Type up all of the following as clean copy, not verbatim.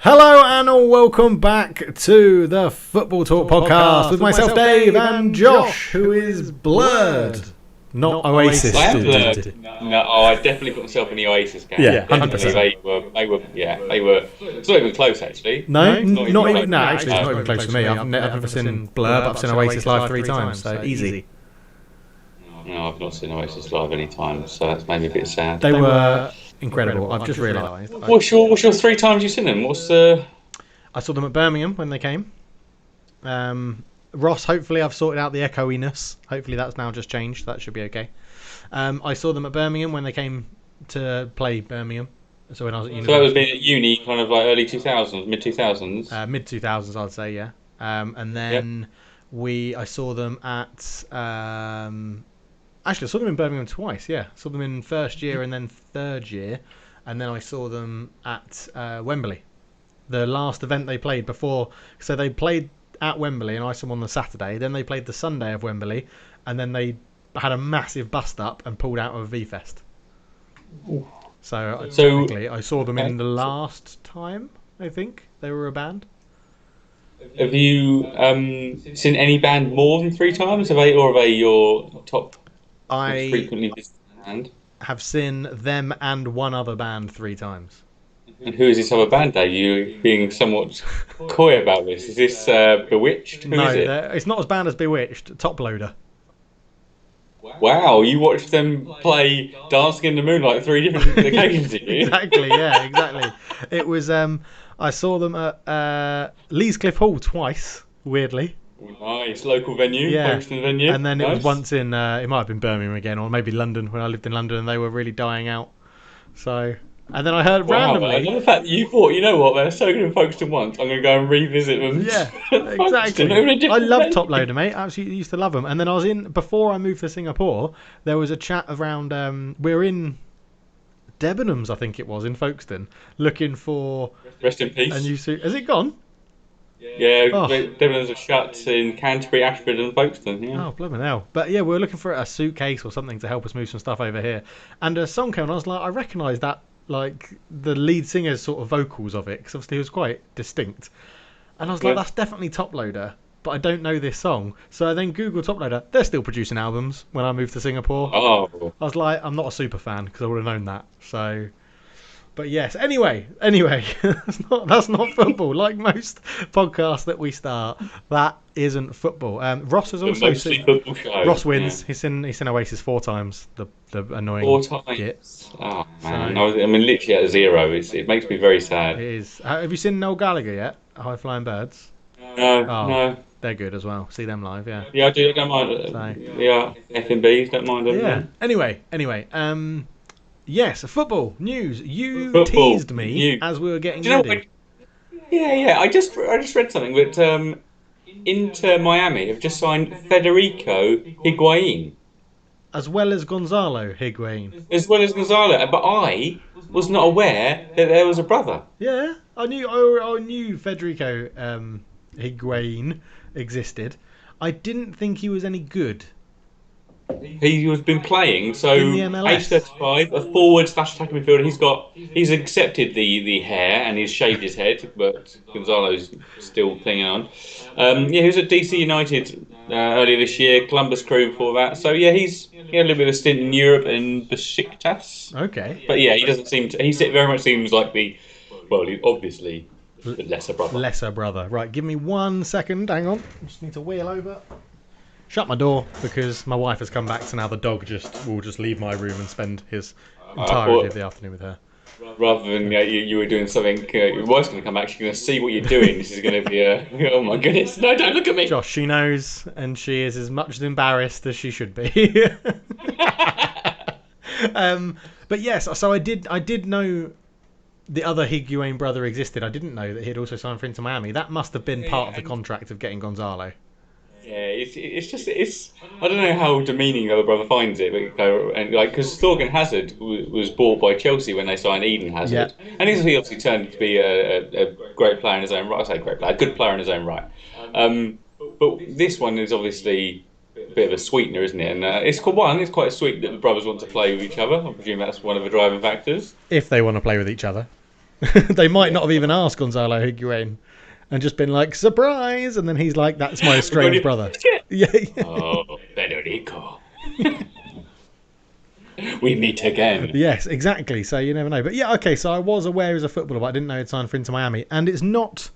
Hello and welcome back to the Football Talk podcast with myself, Dave, and Josh, who is blurred, not Oasis. I am blurred. No, I definitely put myself in the Oasis camp. Yeah, 100%. They were. It's not even close, actually. No, not even. No, actually, it's not even close to me. I've never seen Blur, but I've seen Oasis live 3 times, so easy. No, I've not seen Oasis live any time, so that's made me a bit sad. They were incredible. I've just realised. What's your 3 times you've seen them? I saw them at Birmingham when they came. Ross, hopefully I've sorted out the echoiness. Hopefully that's now just changed. That should be okay. I saw them at Birmingham when they came to play Birmingham. So when I was at university. So that was being at uni, kind of like early 2000s, mid 2000s. Mid 2000s, I'd say, yeah. And then I saw them at. Actually, I saw them in Birmingham twice. Yeah, saw them in first year and then third year, and then I saw them at Wembley. The last event they played before, so they played at Wembley and I saw them on the Saturday. Then they played the Sunday of Wembley, and then they had a massive bust up and pulled out of V-Fest. So technically, I saw them in the last time. I think they were a band. Have you seen any band more than 3 times? Are they your top? I frequently visited band? Have seen them and one other band 3 times. And who is this other band, Dave? You being somewhat coy about this. Is this Bewitched? Who is it? It's not as bad as Bewitched. Top Loader. Wow, you watched them play Dancing in the Moonlight 3 different occasions, did you? Exactly. It was. I saw them at Lees Cliff Hall twice. Weirdly. Nice local venue, Folkestone venue. And then it was once in. It might have been Birmingham again, or maybe London when I lived in London, and they were really dying out. So. And then I heard randomly. I love the fact that you thought, you know what, they're so good in Folkestone once, I'm going to go and revisit them. Yeah, exactly. I love Top Loader, mate. Absolutely used to love them. And then I was before I moved to Singapore, there was a chat around, we're in Debenhams, I think it was, in Folkestone, looking for... Rest in peace. A new suit. Has it gone? Yeah, Debenhams are shut in Canterbury, Ashford and Folkestone. Yeah. Oh, blooming hell. But yeah, we were looking for a suitcase or something to help us move some stuff over here. And a song came on, I was like, I recognise that. Like the lead singer's sort of vocals of it, because obviously it was quite distinct. And I was like, that's definitely Top Loader, but I don't know this song. So I then Googled Top Loader. They're still producing albums when I moved to Singapore. Oh. I was like, I'm not a super fan because I would have known that. So, but yes. Anyway, that's not football. Like most podcasts that we start, that isn't football. Ross has also seen. Ross wins. Yeah. He's seen Oasis 4 times. The annoying 4 times. Git. Oh man, I mean literally at 0. It makes me very sad. It is. Have you seen Noel Gallagher yet? High Flying Birds. No. They're good as well. See them live. Yeah. Yeah, I do. I don't mind. Yeah, F&Bs. Don't mind them. Yeah. Anyway. Yes, football news. You teased me as we were getting ready. Yeah. I just read something that Inter Miami have just signed Federico Higuain. As well as Gonzalo Higuain. As well as Gonzalo, but I was not aware that there was a brother. Yeah, I knew Federico Higuain existed. I didn't think he was any good. He has been playing, so age 35, a forward/attacking midfielder. He's accepted the hair and he's shaved his head, but Gonzalo's still clinging on. He was at DC United earlier this year, Columbus Crew before that. So yeah, he had a little bit of a stint in Europe in Besiktas. Okay. But yeah, he doesn't seem to. He very much seems like obviously the lesser brother. Lesser brother. Right, give me 1 second. Hang on. I just need to wheel over. Shut my door because my wife has come back, so now the dog will just leave my room and spend his entirety of the afternoon with her. Rather than you were doing something, your wife's going to come back, she's going to see what you're doing. This is going to be oh my goodness, no, don't look at me. Josh, she knows, and she is as much embarrassed as she should be. But yes, so I did know the other Higuain brother existed. I didn't know that he'd also signed for Inter Miami. That must have been part of the contract of getting Gonzalo. Yeah, it's I don't know how demeaning the other brother finds it, but because Thorgan Hazard was bought by Chelsea when they signed Eden Hazard, and he obviously turned out to be a great player in his own right. I say great player, a good player in his own right. But this one is obviously a bit of a sweetener, isn't it? And it's quite sweet that the brothers want to play with each other. I presume that's one of the driving factors. If they want to play with each other. They might not have even asked Gonzalo Higuain and just been like, surprise! And then he's like, that's my estranged brother. Yeah. Oh, Federico. We meet again. Yes, exactly. So you never know. But yeah, okay, so I was aware as a footballer, but I didn't know he'd signed for Inter Miami. And it's not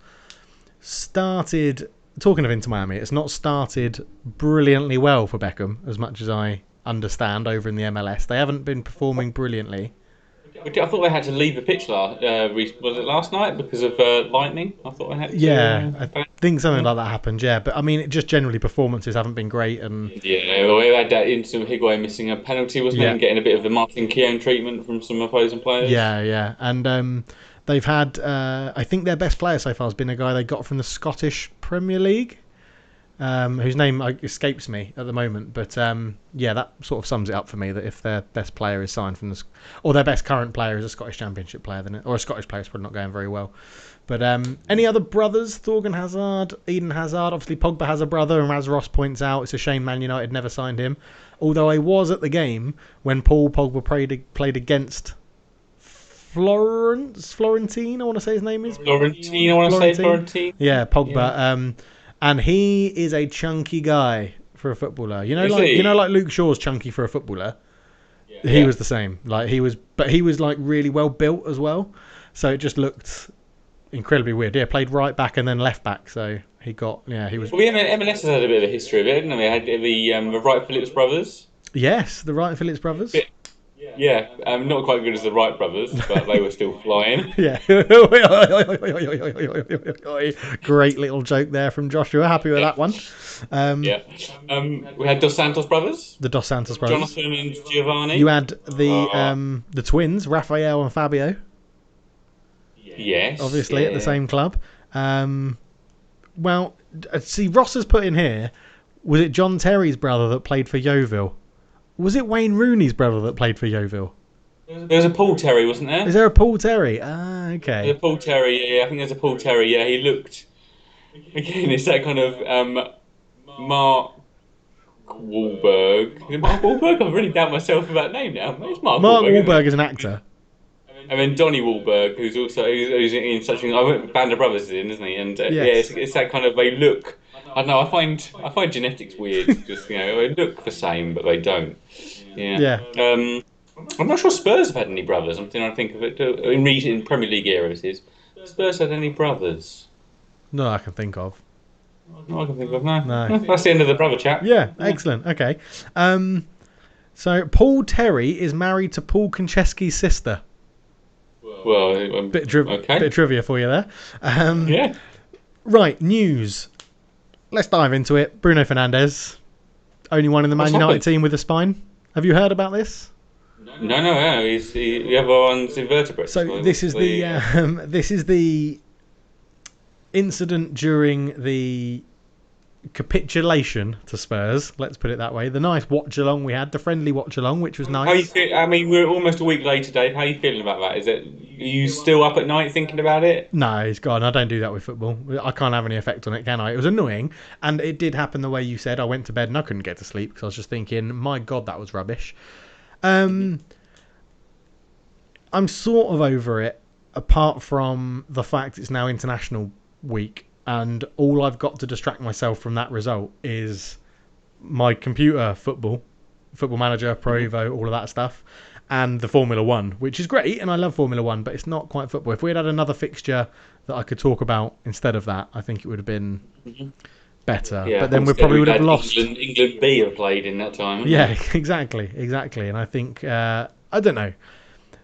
started, talking of Inter Miami, it's not started brilliantly well for Beckham, as much as I understand, over in the MLS. They haven't been performing brilliantly. I thought they had to leave the pitch was it last night because of lightning? I thought they had to. Yeah, I think something like that happened, yeah. But I mean, just generally performances haven't been great. And yeah, well, we had that into Higuain missing a penalty, wasn't it? And getting a bit of the Martin Keown treatment from some opposing players. Yeah. And they've had, I think their best player so far has been a guy they got from the Scottish Premier League, whose name escapes me at the moment. But yeah, that sort of sums it up for me, that if their best player is signed from or their best current player is a Scottish Championship player, then or a Scottish player is probably not going very well. But any other brothers? Thorgan Hazard, Eden Hazard. Obviously, Pogba has a brother, and as Ross points out, it's a shame Man United never signed him. Although I was at the game when Paul Pogba played against Florentine, I want to say his name is. Florentine, I want to say Florentine. Yeah, Pogba. Yeah. And he is a chunky guy for a footballer. Like Luke Shaw's chunky for a footballer. Yeah. He was the same. He was like really well built as well. So it just looked incredibly weird. Yeah, played right back and then left back. So he was. Well, MLS has had a bit of a history of it, haven't they? We had the Wright Phillips brothers. Yes, the Wright Phillips brothers. Yeah, not quite good as the Wright brothers, but they were still flying. Yeah. Great little joke there from Joshua. Happy with that one. Yeah. We had Dos Santos brothers. The Dos Santos brothers. Jonathan and Giovanni. You had the twins, Raphael and Fabio. Yes. Obviously at the same club. Well, see, Ross has put in here, was it John Terry's brother that played for Yeovil? Was it Wayne Rooney's brother that played for Yeovil? There was a Paul Terry, wasn't there? Is there a Paul Terry? Ah, okay. There's a Paul Terry, yeah. I think there's a Paul Terry, yeah. He looked... Again, it's that kind of Mark Wahlberg. Is it Mark Wahlberg? I really doubt myself about that name now. It's Mark Wahlberg is an actor. And then Donny Wahlberg, who's in such a Band of Brothers isn't he? And yes. Yeah, it's that kind of, they look... I don't know. I find genetics weird. Just they look the same, but they don't. Yeah. I'm not sure Spurs have had any brothers. I'm trying to think of it in Premier League eras. Spurs had any brothers? No, I can think of. No, I can think of no. That's the end of the brother chat. Yeah. Excellent. Okay. So Paul Terry is married to Paul Konchesky's sister. Well, bit of trivia for you there. Yeah. Right. News. Let's dive into it. Bruno Fernandes, only one in the Man United team with a spine. Have you heard about this? No. He's the other one's invertebrate. So this is the incident during the capitulation to Spurs. Let's put it that way. The nice watch along we had, the friendly watch along, which was nice. How you feel? I mean, we're almost a week later, Dave. How are you feeling about that? Are you still up at night thinking about it? No, it's gone. I don't do that with football. I can't have any effect on it, can I? It was annoying, and it did happen the way you said. I went to bed and I couldn't get to sleep because I was just thinking, my God, that was rubbish. I'm sort of over it, apart from the fact it's now International Week. And all I've got to distract myself from that result is my computer football manager, Pro Evo, all of that stuff, and the Formula One, which is great, and I love Formula One, but it's not quite football. If we had another fixture that I could talk about instead of that, I think it would have been better. Yeah, but then we probably would have lost. England B have played in that time. Yeah, exactly. And I think, I don't know,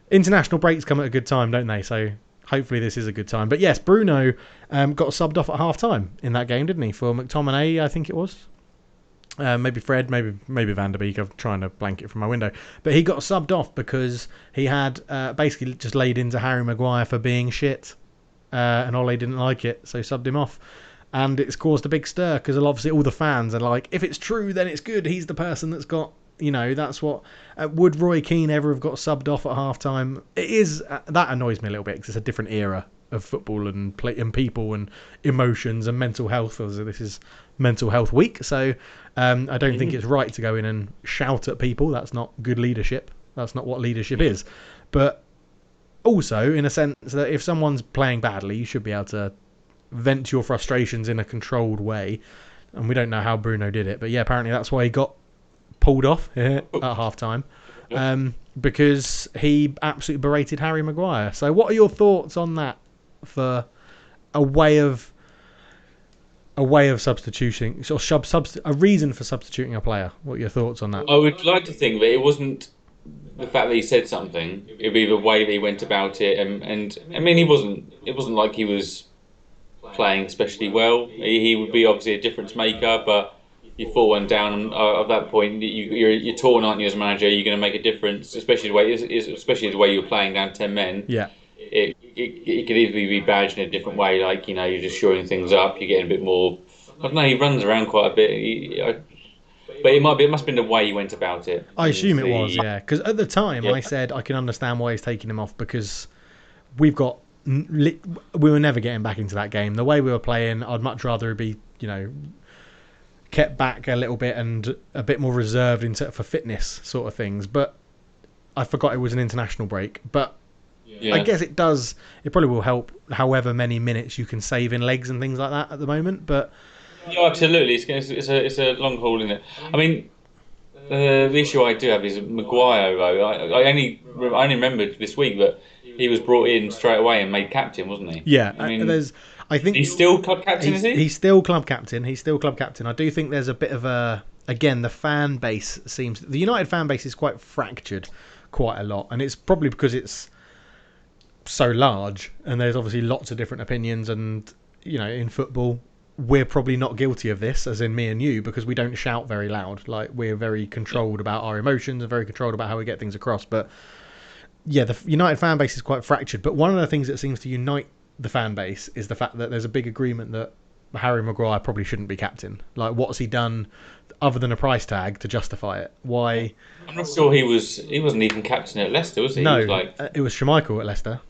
international breaks come at a good time, don't they? So hopefully this is a good time. But yes, Bruno got subbed off at half-time in that game, didn't he? For McTominay, I think it was. Maybe Fred, maybe Van der Beek. I'm trying to blank it from my window. But he got subbed off because he had basically just laid into Harry Maguire for being shit. And Ole didn't like it, so subbed him off. And it's caused a big stir because obviously all the fans are like, if it's true, then it's good. He's the person that's got... that's what... would Roy Keane ever have got subbed off at half-time? It is... that annoys me a little bit because it's a different era of football and play and people and emotions and mental health. This is Mental Health Week, so I don't think it's right to go in and shout at people. That's not good leadership. That's not what leadership is. But also in a sense that if someone's playing badly, you should be able to vent your frustrations in a controlled way. And we don't know how Bruno did it, but yeah, apparently that's why he got pulled off at half time, because he absolutely berated Harry Maguire. So what are your thoughts on that for a way of substituting, or a reason for substituting a player? What are your thoughts on that? I would like to think that it wasn't the fact that he said something. It'd be the way that he went about it, and I mean, he wasn't. It wasn't like he was playing especially well. He would be obviously a difference maker, but you fall one down, and at that point you're torn, aren't you? As a manager, you're going to make a difference, especially especially the way you're playing down 10 men. Yeah. It could easily be badged in a different way, like you're just shoring things up. You're getting a bit more. I don't know. He runs around quite a bit. But it must have been the way he went about it. I assume it was, yeah. Because at the time, I said I can understand why he's taking him off, because we were never getting back into that game. The way we were playing, I'd much rather be, kept back a little bit and a bit more reserved for fitness sort of things. But I forgot it was an international break. But I guess it does. It probably will help however many minutes you can save in legs and things like that at the moment. But yeah, absolutely, it's a long haul, isn't it? I mean, the issue I do have is Maguire. Though I only remembered this week that he was brought in straight away and made captain, wasn't he? Yeah, I mean, I think he's still club captain, is he? He's still club captain. He's still club captain. I do think there's a bit of the fan base the United fan base is quite fractured, quite a lot, and it's probably because it's so large, and there's obviously lots of different opinions, and in football we're probably not guilty of this, as in me and you, because we don't shout very loud. Like, we're very controlled about our emotions and very controlled about how we get things across. But yeah, the United fan base is quite fractured. But one of the things that seems to unite the fan base is the fact that there's a big agreement that Harry Maguire probably shouldn't be captain. Like, what's he done other than a price tag to justify it? Why? I'm not sure he wasn't even captain at Leicester, was he? No, it was Schmeichel at Leicester.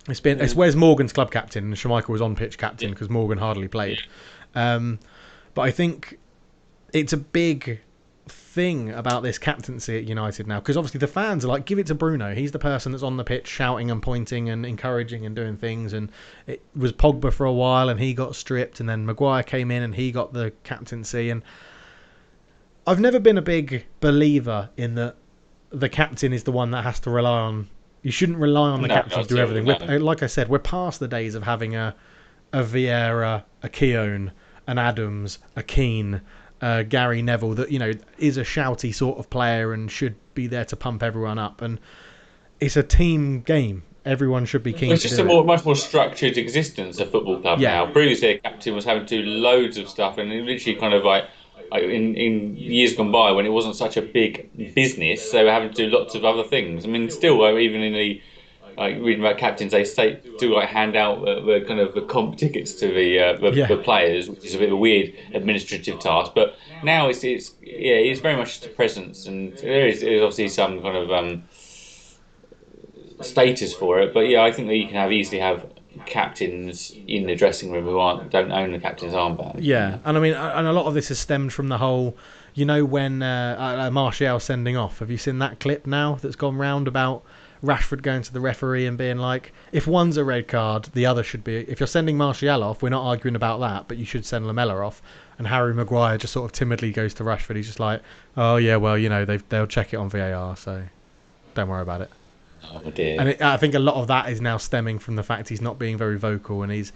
It's where's Morgan's club captain, and Schmeichel was on pitch captain because Morgan hardly played. But I think it's a big thing about this captaincy at United now, because obviously the fans are like, give it to Bruno. He's the person that's on the pitch shouting and pointing and encouraging and doing things. And it was Pogba for a while, and he got stripped, and then Maguire came in and he got the captaincy. And I've never been a big believer in that the captain is the one that has to rely on. You shouldn't rely on the captain to do everything. Like I said, we're past the days of having a Vieira, a Keown, an Adams, a Keane, Gary Neville that is a shouty sort of player and should be there to pump everyone up. And it's a team game. Everyone should be keen. It's just much more structured existence of football club now. Previously, a captain was having to do loads of stuff, and it literally kind of like in years gone by, when it wasn't such a big business, they were having to do lots of other things. I mean, still, even in the reading about captains, they hand out the kind of the comp tickets to the players, which is a bit of a weird administrative task. But now it's very much just a presence, and there's obviously some kind of status for it. But yeah, I think that you can easily have captains in the dressing room who don't own the captain's armband. Yeah, and I mean, and a lot of this has stemmed from the whole, when Martial sending off. Have you seen that clip now that's gone round about Rashford going to the referee and being like, if one's a red card, the other should be. If you're sending Martial off, we're not arguing about that, but you should send Lamella off. And Harry Maguire just sort of timidly goes to Rashford. He's just like, oh yeah, well, they'll check it on VAR, so don't worry about it. Oh dear. And I think a lot of that is now stemming from the fact he's not being very vocal, and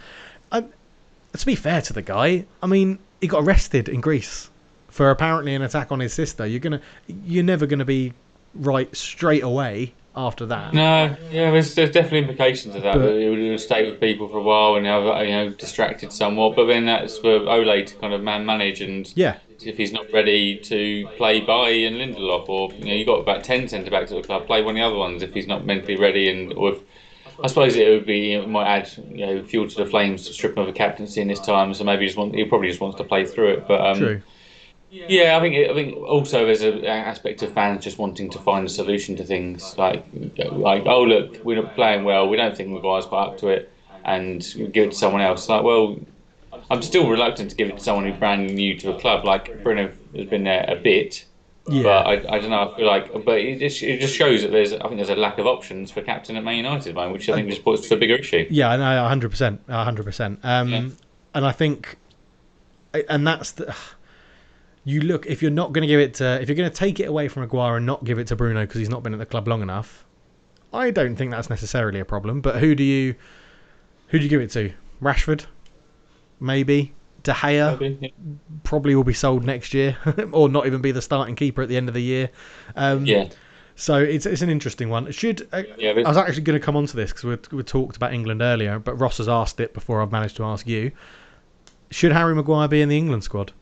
to be fair to the guy, I mean, he got arrested in Greece for apparently an attack on his sister. You're never gonna be right straight away after that. No, yeah, there's definitely implications of that. But it would stay with people for a while and have distracted somewhat. But then that's for Ole to kind of manage, and if he's not ready to play Bailly and Lindelof, or you've got about 10 centre backs at the club, play one of the other ones if he's not mentally ready, I suppose it might add fuel to the flames to strip him of a captaincy in this time. So maybe he probably just wants to play through it. But true. Yeah, I think also there's an aspect of fans just wanting to find a solution to things, like oh look, we're not playing well, we don't think Maguire's quite up to it, and give it to someone else. Like, well, I'm still reluctant to give it to someone who's brand new to a club. Like, Bruno has been there a bit, Yeah. But I don't know. I feel like, but it just shows that I think there's a lack of options for captain at Man United, at the moment, which I Uh, think just puts to a bigger issue. yeah, I know, 100%, 100%. Yeah, And I think, and that's the, you look, if you're not going to give it to, if you're going to take it away from Aguero and not give it to Bruno because he's not been at the club long enough, I don't think that's necessarily a problem. But who do you give it to? Rashford, maybe. De Gea maybe. Yeah. probably will be sold next year, or not even be the starting keeper at the end of the year. Um, Yeah, so it's an interesting one. yeah, I was actually going to come on to this because we talked about England earlier, but Ross has asked it before I've managed to ask you. Should Harry Maguire be in the England squad?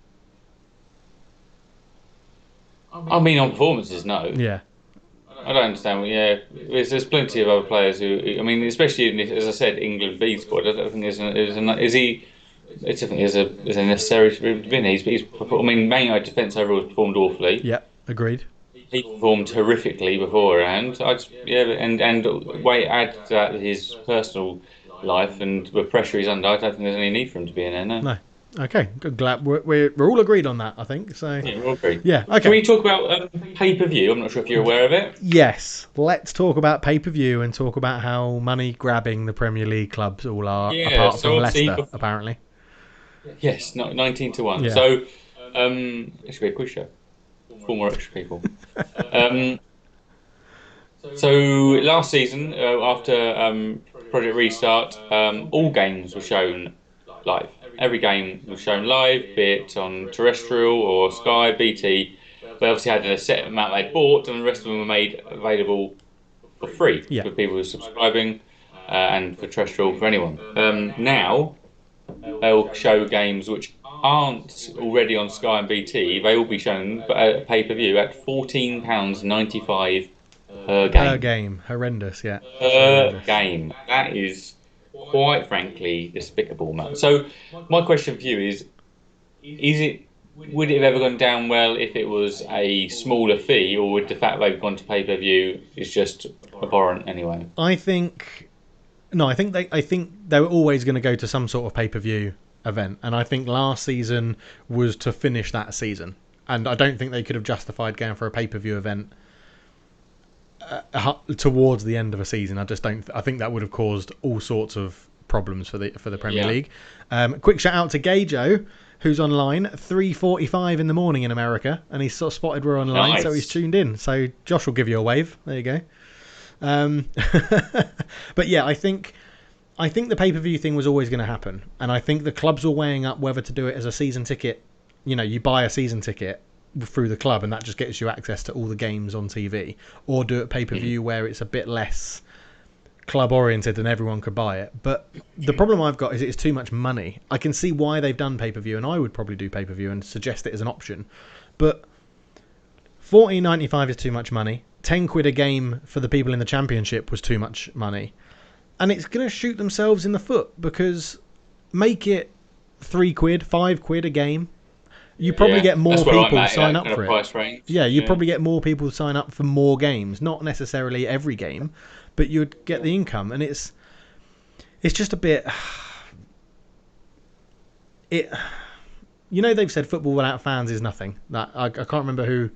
I mean, on performances, no. Yeah, I don't understand. Yeah, there's plenty of other players who. I mean, especially in, as I said, England B squad. I don't think is he. It's I think there's a necessary to be in. I mean, Man United defence overall has performed awfully. yeah, agreed. He performed horrifically beforehand. Yeah, and wait, add to that his personal life and the pressure he's under. I don't think there's any need for him to be in there. No. No, okay, good. Glad we're all agreed on that. I think so. Yeah, we'll agree. Yeah, Can okay. we talk about pay-per-view? I'm not sure if you're aware of it. Yes, let's talk about pay-per-view and talk about how money grabbing the Premier League clubs all are, Yeah, apart so from obviously, Leicester, apparently. yes, 19 to 1. Yeah. So, it should be a quiz show. 4 more extra people. Um, so last season, after Project Restart, all games were shown live. Every game was shown live, be it on terrestrial or Sky, BT. They obviously had a set amount they bought, and the rest of them were made available for free Yeah. for people who are subscribing, and for terrestrial for anyone. Now they'll show games which aren't already on Sky and BT. They will be shown pay-per-view at £14.95 per Per game. game, horrendous. Yeah, Per horrendous. game. That is quite frankly despicable, man. So my question for you is it would it have ever gone down well if it was a smaller fee, or would the fact they've gone to pay-per-view is just abhorrent anyway? I think no. I think they were always going to go to some sort of pay-per-view event, and I think last season was to finish that season. And I don't think they could have justified going for a pay-per-view event towards the end of a season. I just don't. I think that would have caused all sorts of problems for the Premier Yeah. League. Quick shout out to Gajo, who's online 3:45 in the morning in America, and he's sort of spotted we're online, so Nice. he's tuned in. So Josh will give you a wave. There you go. Um, but yeah, I think the pay-per-view thing was always going to happen, and I think the clubs were weighing up whether to do it as a season ticket. You know, you buy a season ticket through the club, and that just gets you access to all the games on TV, or do it pay-per-view where it's a bit less club-oriented and everyone could buy it. But the problem I've got is it's too much money. I can see why they've done pay-per-view, and I would probably do pay-per-view and suggest it as an option. But £14.95 is too much money. £10 a game for the people in the Championship was too much money. And it's going to shoot themselves in the foot, because make it £3, £5 a game. You probably Yeah, get more that's where I'm people at, sign that up kind for of it. price range. Yeah, you Yeah. probably get more people sign up for more games. Not necessarily every game, but you'd get the income. And it's just a bit... they've said football without fans is nothing. That I can't remember who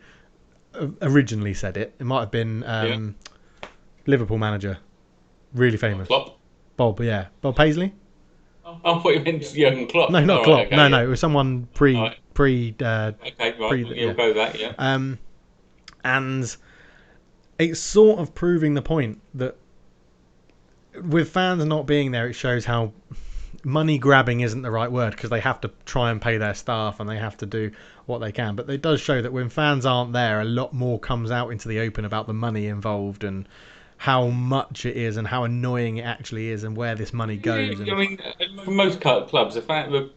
originally said it. It might have been Liverpool manager. Really famous. Klopp. Bob, yeah. Bob Paisley? I thought you meant Jurgen Klopp. No, not All Klopp. right, okay, No, yeah. no. It was someone All right. pre Okay, right. yeah. You'll go with that, yeah. And it's sort of proving the point that with fans not being there, it shows how money grabbing isn't the right word, because they have to try and pay their staff and they have to do what they can. But it does show that when fans aren't there, a lot more comes out into the open about the money involved and how much it is and how annoying it actually is and where this money goes. Yeah, I mean, for most clubs, the fact that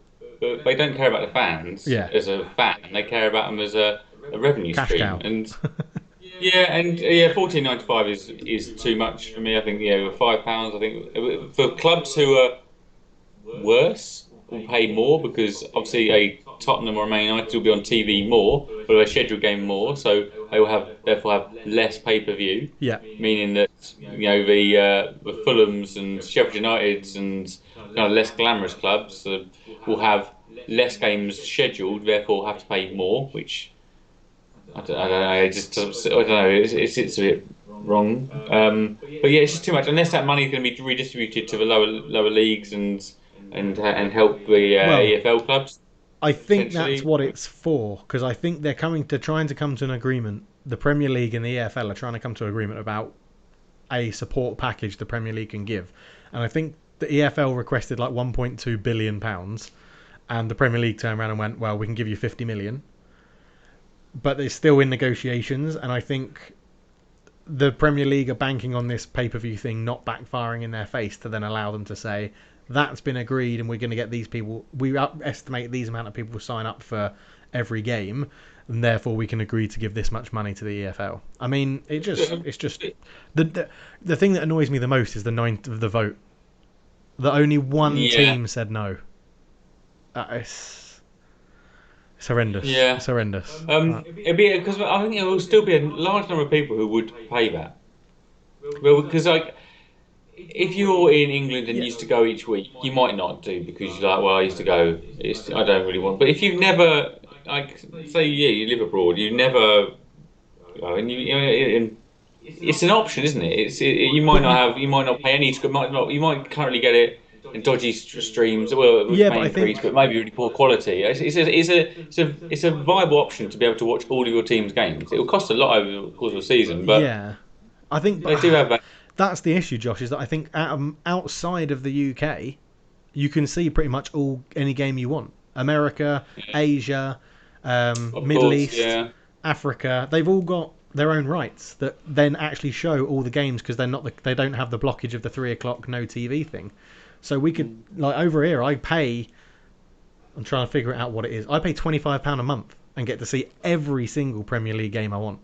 they don't care about the fans Yeah. as a fan, they care about them as a revenue Cash stream. cow. And yeah, 14.95 is too much for me. I think with £5, I think for clubs who are worse will pay more, because obviously a Tottenham or a Man United will be on TV more, but they schedule game more, so they will therefore have less pay-per-view. Yeah. Meaning that the Fulhams and Sheffield Uniteds and kind of less glamorous clubs will have less games scheduled, therefore have to pay more, which I don't know. It just doesn't. I don't know. It's a bit wrong. But yeah, it's just too much. Unless that money is going to be redistributed to the lower leagues and help the Well, EFL clubs I think that's potentially. what it's for because I think trying to come to an agreement. The Premier League and the EFL are trying to come to an agreement about a support package the Premier League can give, and I think the EFL requested like 1.2 billion pounds, and the Premier League turned around and went, "Well, we can give you 50 million," but they're still in negotiations, and I think the Premier League are banking on this pay-per-view thing not backfiring in their face to then allow them to say that's been agreed and we're going to get these people. We estimate these amount of people will sign up for every game, and therefore we can agree to give this much money to the EFL. I mean, it's just the thing that annoys me the most is the ninth of the vote. That only one Yeah, team said no. It's horrendous. yeah. It's horrendous. It'd be because I think there will still be a large number of people who would pay that. Well, because like if you're in England and Yeah, used to go each week, you might not do because you're like, well, I used to go. I don't really want. But if you've never, like, say, yeah, you live abroad, you never go, and and it's an option, isn't it? You might but not have, you might not pay any. Might not, you might currently get it in dodgy streams, well, which yeah, but may I increase, think but maybe really poor quality. It's a viable option to be able to watch all of your team's games. It will cost a lot over the course of a season, but yeah, I think they do have that. that's the issue, Josh. Is that I think outside of the UK, you can see pretty much any game you want. America, Asia, Of Middle course, East, yeah. Africa. They've all got their own rights that then actually show all the games because they don't have the blockage of the 3 o'clock no TV thing. So we could like over here. I'm trying to figure out what it is. I pay £25 a month and get to see every single Premier League game I want.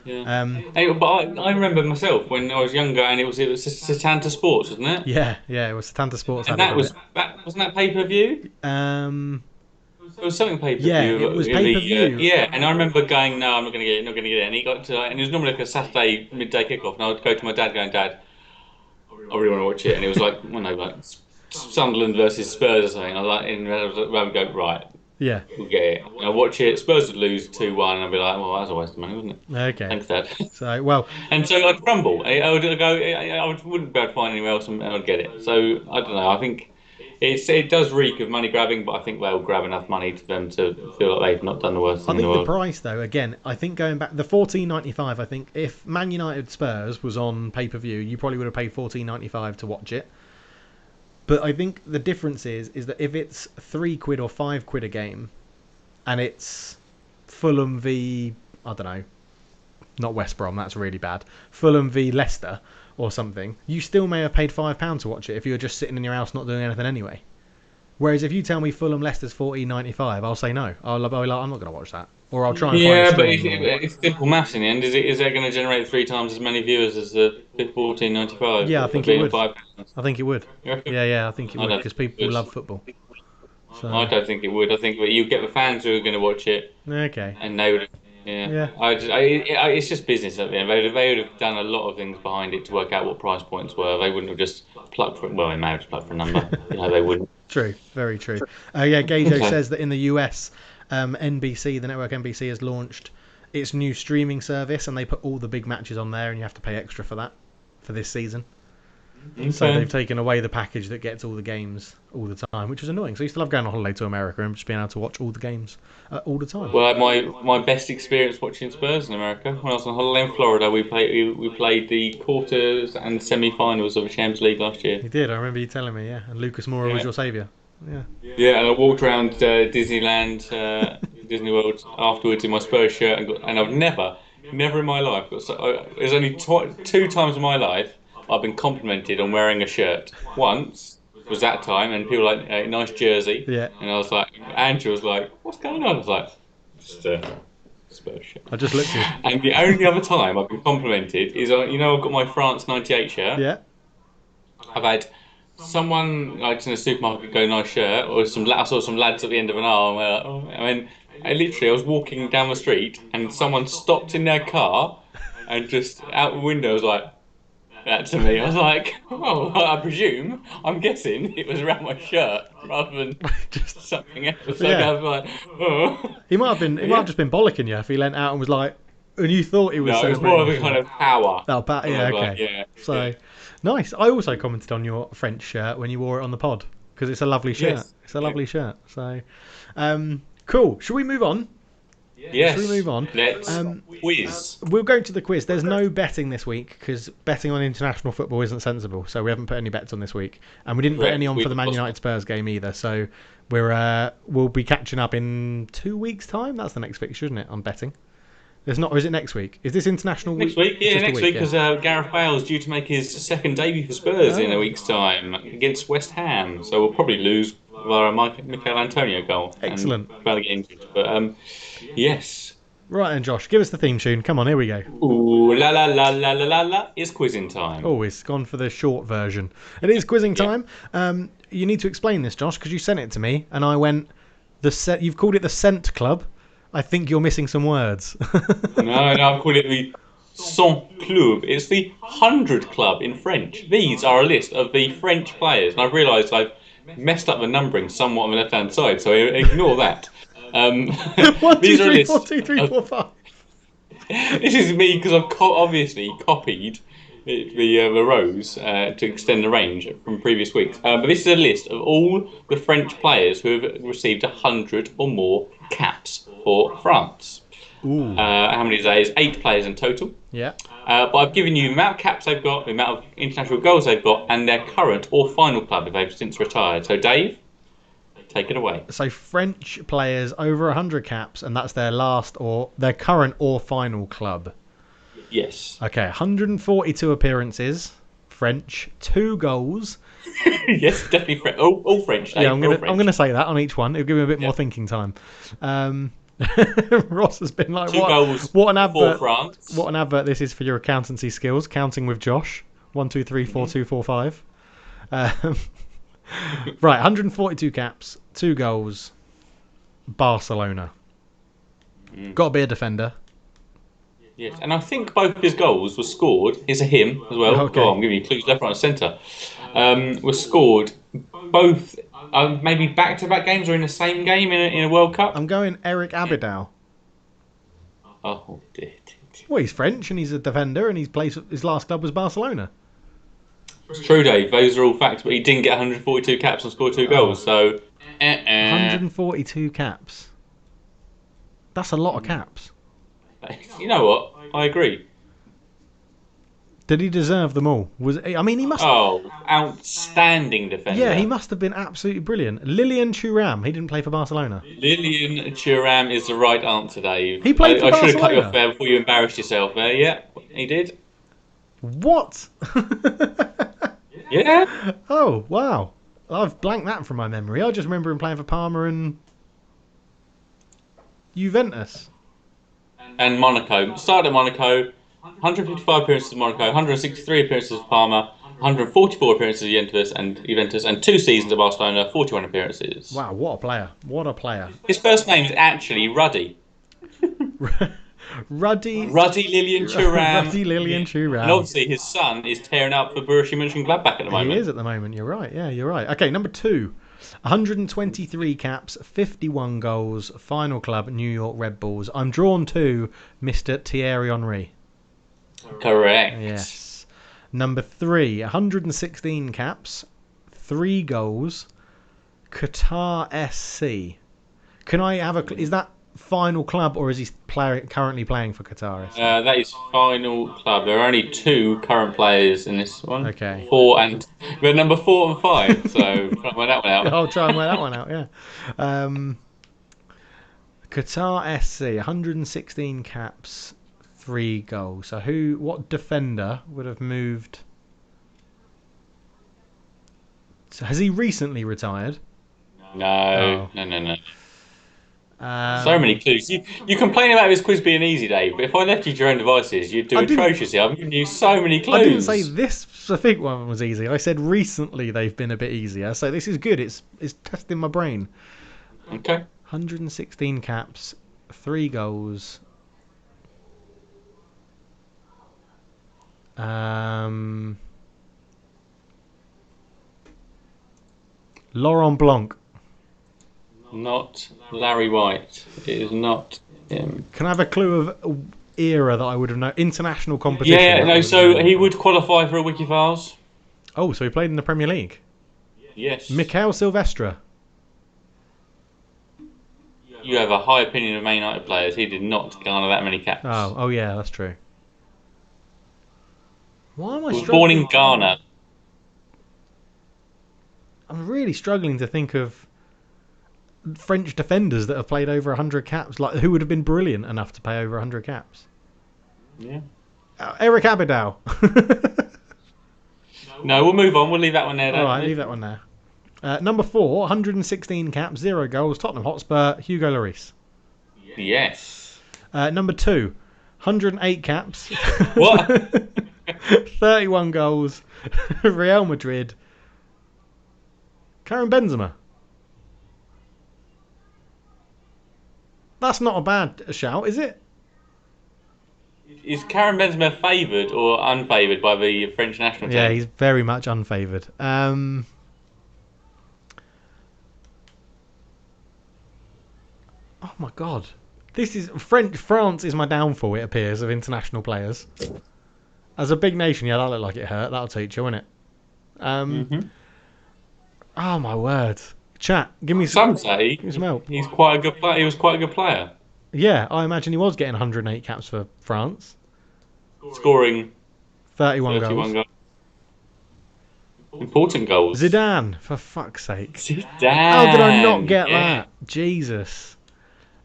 Yeah. Um, But I remember myself when I was younger, and it was Satanta Sports, wasn't it? yeah. It was Tanta Sports And had it, didn't it? that wasn't that pay per view. Um, There was something pay per yeah, view it was pay every per year. view. Yeah, and I remember going, no, I'm not going to get it, not going to get it. And he got to, and it was normally like a Saturday midday kickoff, and I would go to my dad, going, Dad, I really want to watch it. And it was like, well, no, like Sunderland versus Spurs or something. I was like, and I was like, rather go, right, Yeah. we'll get it. And I watch it. Spurs would lose 2-1, and I'd be like, well, that's a waste of money, wasn't it? Okay. Thanks, Dad. So well, And so I'd crumble. I would go. Wouldn't be able to find anywhere else, and I'd get it. So I don't know. I think it does reek of money grabbing, but I think they'll grab enough money to them to feel like they've not done the worst I thing in the think the world. price though, again, I think going back the 14.95. I think if Man United Spurs was on pay per view, you probably would have paid 14.95 to watch it. But I think the difference is that if it's £3 or £5 a game, and it's Fulham v I don't know, not West Brom, that's really bad. Fulham v Leicester or something, you still may have paid £5 to watch it if you were just sitting in your house not doing anything anyway. Whereas if you tell me Fulham Leicester's 14.95, I'll say no. I'll be like, I'm not going to watch that, or I'll try and find a Yeah, but stream. Or it's simple maths in the end. Is that going to generate 3 times as many viewers as the 14.95 yeah, I for think it being would. £5? I think it would. You reckon? Yeah, I think it I would don't because think people it love would. football. I So don't think it would. I think that you get the fans who are going to watch it. okay, And they would, yeah. yeah. It's just business at the end. They would have done a lot of things behind it to work out what price points were. They wouldn't have just plucked for, well, they may have just plucked for a number. They wouldn't. True, very true. Yeah, Gajo Okay. says that in the US, NBC, the network NBC, has launched its new streaming service, and they put all the big matches on there, and you have to pay extra for that for this season. So Okay. they've taken away the package that gets all the games all the time, which is annoying. So I used to love going on holiday to America and just being able to watch all the games all the time. Well, my best experience watching Spurs in America when I was on holiday in Florida, we played the quarters and semi-finals of the Champions League last year. You did, I remember you telling me, yeah. And Lucas Moura was Yeah. your saviour. Yeah. Yeah, and I walked around Disneyland, Disney World afterwards in my Spurs shirt, and I've never in my life got there's only 2 times in my life I've been complimented on wearing a shirt. Once was that time, and people were like, nice jersey, Yeah. and I was like, Andrew was like, what's going on? I was like, just a Spurs shirt. I just looked at And the only other time I've been complimented is, I've got my France '98 shirt. yeah. I've had someone like in a supermarket go nice shirt, or I saw some lads at the end of an aisle. And like, oh. I mean, I was walking down the street and someone stopped in their car and just out the window was like, that to me. I was like, oh, I presume, I'm guessing it was around my shirt rather than Just something else. So yeah. I was like, oh. He might have been. He But might have yeah. just been bollocking you if he leant out and was like, and you thought he was No, it was more celebrating of your a kind shirt. of power. Oh, Kind yeah, of like, okay. yeah, yeah. So nice. I also commented on your French shirt when you wore it on the pod because it's a lovely shirt. Yes. It's a Yeah. lovely shirt. So, cool. Should we move on? Should we Yes. move on? Let's quiz. We'll go to the quiz. There's no betting this week because betting on international football isn't sensible. So we haven't put any bets on this week, and we didn't put any Correct. on We for the Man lost. United Spurs game either. So we'll be catching up in 2 weeks' time. That's the next fixture, isn't it? On betting. There's not, or is it next week? Is this international Next week? week, It's yeah, just a next week, week yeah. because Gareth Bale's due to make his second debut for Spurs in a Oh. week's time against West Ham. So we'll probably lose via a Michael Antonio goal Excellent. and Bale get injured. But yes. Right then, Josh, give us the theme tune. Come on, here we go. Ooh la la la la la la la! It's quizzing time. Oh, it's gone for the short version. It is quizzing Yeah. time. You need to explain this, Josh, because you sent it to me, and I went, You've called it the Scent Club. I think you're missing some words. No, I've called it the 100 Club. It's the 100 Club in French. These are a list of the French players, and I've realised I've messed up the numbering somewhat on the left-hand side, so ignore that. 1, 2, These are 3, 4, lists 2, 3, 4, 5. This is me because I've obviously copied the rows to extend the range from previous weeks. But this is a list of all the French players who have received 100 or more caps for France. Ooh. How many is that? It's 8 players in total. Yeah. But I've given you the amount of caps they've got, the amount of international goals they've got, and their current or final club if they've since retired. So, Dave, take it away. So French players over 100 caps, and that's their last or their current or final club. Yes. Okay, 142 appearances, French, 2 goals. Yes, definitely French. All French. Dave. Yeah, All French. I'm gonna say that on each one. It'll give me a bit more thinking time. Ross has been like, 2 goals what an for advert! France. What an advert this is for your accountancy skills. Counting with Josh. 1, 2, 3, 4, 2, 4, 5. Right, 142 caps, 2 goals. Barcelona. Got to be a defender. Yes, and I think both his goals were scored. It's a him as well. Okay. Oh, I'm giving you clues left, right, and centre. Were scored both maybe back-to-back games or in the same game in a World Cup. I'm going Eric Abidal. Oh dear. Well, he's French and he's a defender, and his last club was Barcelona. It's true, Dave. Those are all facts, but he didn't get 142 caps and score 2 goals. So, 142 caps. That's a lot of caps. you know what? I agree. Did he deserve them all? I mean, he must. Oh, outstanding defender. Yeah, he must have been absolutely brilliant. Lilian Thuram, he didn't play for Barcelona. Lilian Thuram is the right answer, Dave. He played for I should have cut you Barcelona. off there before you embarrassed yourself there. Yeah, he did. What? Yeah. Oh, wow. I've blanked that from my memory. I just remember him playing for Parma and Juventus. And Monaco. Started at Monaco, 155 appearances for Monaco, 163 appearances for Parma, 144 appearances for Juventus, and 2 seasons at Barcelona, 41 appearances. Wow, what a player. What a player. His first name is actually Ruddy. Ruddy Lilian Thuram. Ruddy Lilian Thuram. And obviously his son is tearing up for Borussia Mönchengladbach at the moment. He is at the moment, you're right. Yeah, you're right. Okay, number 2. 123 caps, 51 goals, final club, New York Red Bulls. I'm drawn to Mr. Thierry Henry. Correct. Yes. Number 3, 116 caps, 3 goals, Qatar SC. Can I have is that final club or is he currently playing for Qatar SC? That is final club. There are only 2 current players in this one. Okay. 4 and we're number 4 and 5. So try and work that one out. I'll try and wear that one out, yeah. Qatar SC, 116 caps, 3 goals. So what defender would have moved? So has he recently retired? No. Oh. So many clues. You complain about this quiz being easy, Dave, but if I left you to your own devices, you'd do atrociously. I've given you so many clues. I didn't say this specific one was easy. I said recently they've been a bit easier. So this is good. It's testing my brain. Okay. 116 caps, 3 goals. Laurent Blanc. Not Larry White. It is not him. Can I have a clue of era that I would have known? International competition. Yeah, no. So he would qualify for a Wikifiles. Oh, so he played in the Premier League. Yes. Mikel Silvestre. You have a high opinion of Man United players. He did not garner that many caps. Oh yeah, that's true. Why am I He was struggling? born in Ghana. I'm really struggling to think of French defenders that have played over 100 caps. Like, who would have been brilliant enough to play over 100 caps? Yeah. Eric Abidal. No, we'll move on. We'll leave that one there. All right, leave that one there. Number 4, 116 caps, 0 goals, Tottenham Hotspur, Hugo Lloris. Yes. Number 2, 108 caps. What? 31 goals, Real Madrid, Karim Benzema. That's not a bad shout, is it? Is Karim Benzema favoured or unfavoured by the French national team? Yeah, he's very much unfavoured. Oh my god. This is France is my downfall, it appears, of international players. As a big nation, yeah, that looked like it hurt. That'll teach you, won't it? Oh my word. Chat, give me some. Some say give me some help. he's quite a good player. He was quite a good player. Yeah, I imagine he was getting 108 caps for France. Scoring 31 31 goals. Important goals. Zidane, for fuck's sake. Zidane. How did I not get that? Jesus.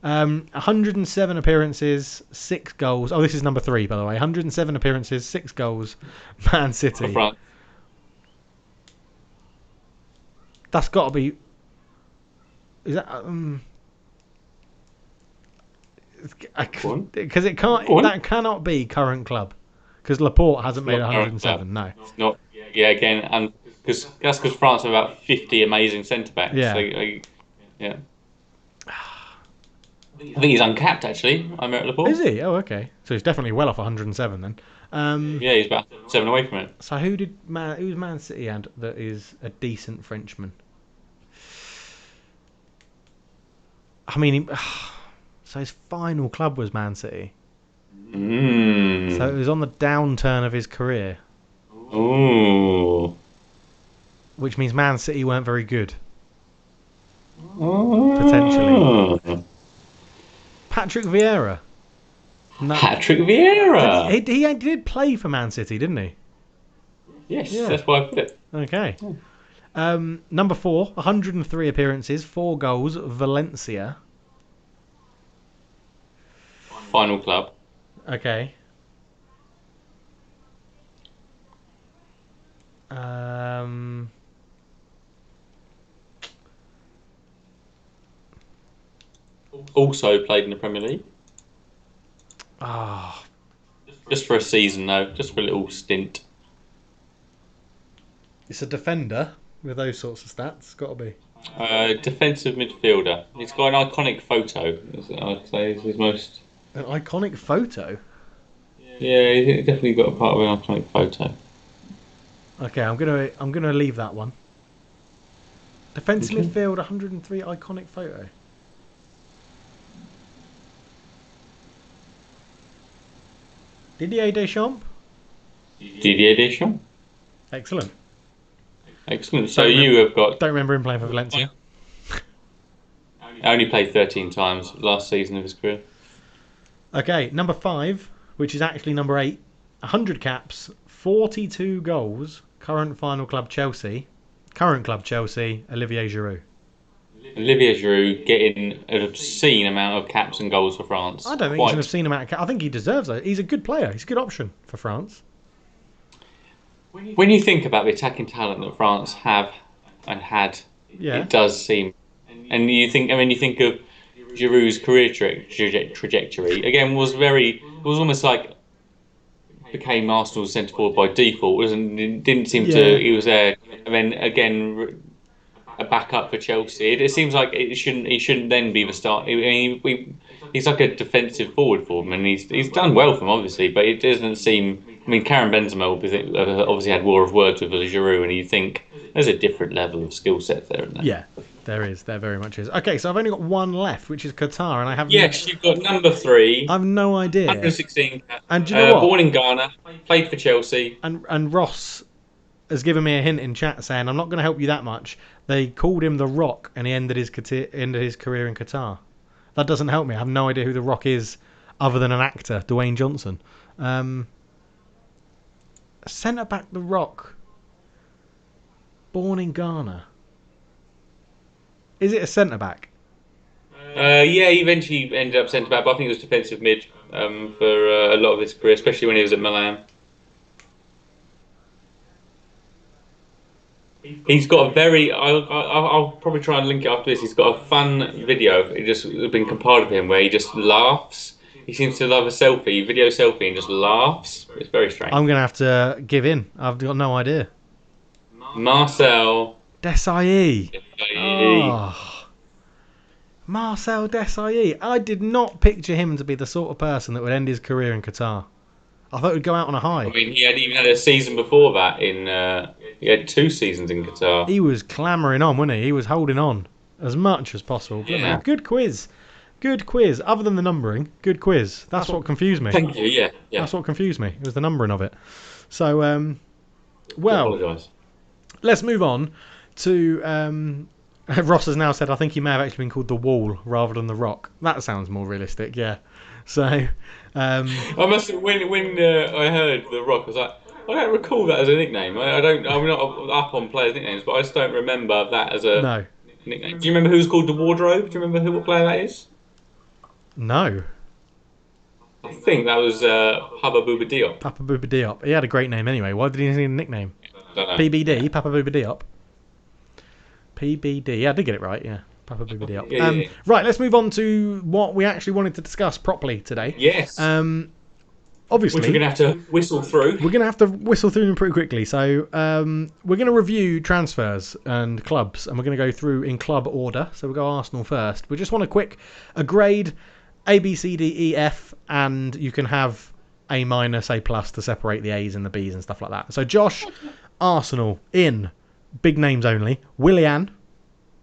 107 appearances, 6 goals. Oh, this is number 3, by the way. 107 appearances, 6 goals. Man City. For France. That's got to be. Is that? Because it can't. That cannot be current club. Because Laporte hasn't made 107. No. It's not. Yeah, again, and because that's because France have about 50 amazing centre backs. Yeah. Yeah. I think he's uncapped actually. Aymeric Laporte. Is he? Oh, okay. So he's definitely well off 107 then. Yeah, he's about 7 away from it. So who's Man City and that is a decent Frenchman? I mean, so his final club was Man City. So it was on the downturn of his career. Ooh. Which means Man City weren't very good. Potentially. Patrick Vieira. No. Patrick Vieira. He did play for Man City, didn't he? Yes, that's why I put it. Okay. Number 4, 103 appearances, 4 goals, Valencia. Final club. Okay. Also played in the Premier League. Oh, Just for a season, though. Just for a little stint. it's a defender with those sorts of stats. Got to be. Defensive midfielder. He's got an iconic photo. I'd say is his most. An iconic photo. Yeah, he's definitely got a part of an iconic photo. Okay, I'm gonna leave that one. Defensive midfield, 103 iconic photo. Didier Deschamps. Didier Deschamps. Excellent. Excellent. So you have got. Don't remember him playing for Valencia. Only played 13 times last season of his career. Okay, number 5, which is actually number 8, 100 caps, 42 goals. Current final club Chelsea. Current club Chelsea. Olivier Giroud. Olivier Giroud getting an obscene amount of caps and goals for France. I don't think he's an obscene amount of caps. I think he deserves it. He's a good player. He's a good option for France. When you think about the attacking talent that France have and had, it does seem. And you think of Giroud's career trajectory. Again, was almost like became Arsenal's centre forward by default. Didn't seem to. He was there, and then again a backup for Chelsea. It seems like he shouldn't then be the start. I mean, he's like a defensive forward for them, and he's done well for them obviously, but it doesn't seem I mean, Karen Benzema obviously had war of words with Giroud, and you think there's a different level of skill set there, isn't there? Yeah, there is. There very much is. Okay, so I've only got one left, which is Qatar, and Yes, you've got number three, I've no idea. 116, And do you know what? born in Ghana, played for Chelsea. And Ross has given me a hint in chat saying I'm not going to help you that much. They called him the Rock, and he ended his career in Qatar. That doesn't help me. I have no idea who the Rock is, other than an actor, Dwayne Johnson. Centre back, the Rock, born in Ghana. Is it a centre back? Yeah, he eventually ended up centre back, but I think it was defensive mid for a lot of his career, especially when he was at Milan. He's got a very. I'll probably try and link it after this. He's got a fun video. It just been compiled of him where he just laughs. He seems to love a video selfie, and just laughs. It's very strange. I'm going to have to give in. I've got no idea. Marcel Desailly. Desailly. Oh. Marcel Desailly. I did not picture him to be the sort of person that would end his career in Qatar. I thought he'd go out on a high. I mean, he had even had a season before that he had 2 seasons in Qatar. He was clamouring on, wasn't he? He was holding on as much as possible. Yeah. Good quiz. Good quiz. Other than the numbering, good quiz. That's what confused me. Thank you, yeah. That's what confused me. It was the numbering of it. So, well, let's move on to... Ross has now said, I think he may have actually been called the Wall rather than the Rock. That sounds more realistic, yeah. So... I must have, when I heard the Rock, I was like, I don't recall that as a nickname. I'm not up on players' nicknames, but I just don't remember that as a nickname. Do you remember who's called the Wardrobe? Do you remember what player that is? No. I think that was Papa Bouba Diop. Papa Bouba Diop. He had a great name anyway. Why did he need a nickname? PBD, Papa Bouba Diop. PBD. Yeah, I did get it right, yeah. Papa Bouba Diop. Yeah. Right, let's move on to what we actually wanted to discuss properly today. Yes. Obviously, which we're going to have to whistle through. We're going to have to whistle through them pretty quickly. So we're going to review transfers and clubs, and we're going to go through in club order. So we'll go Arsenal first. We just want a grade A, B, C, D, E, F, and you can have A minus, A plus to separate the A's and the B's and stuff like that. So Josh, Arsenal in big names only. Willian.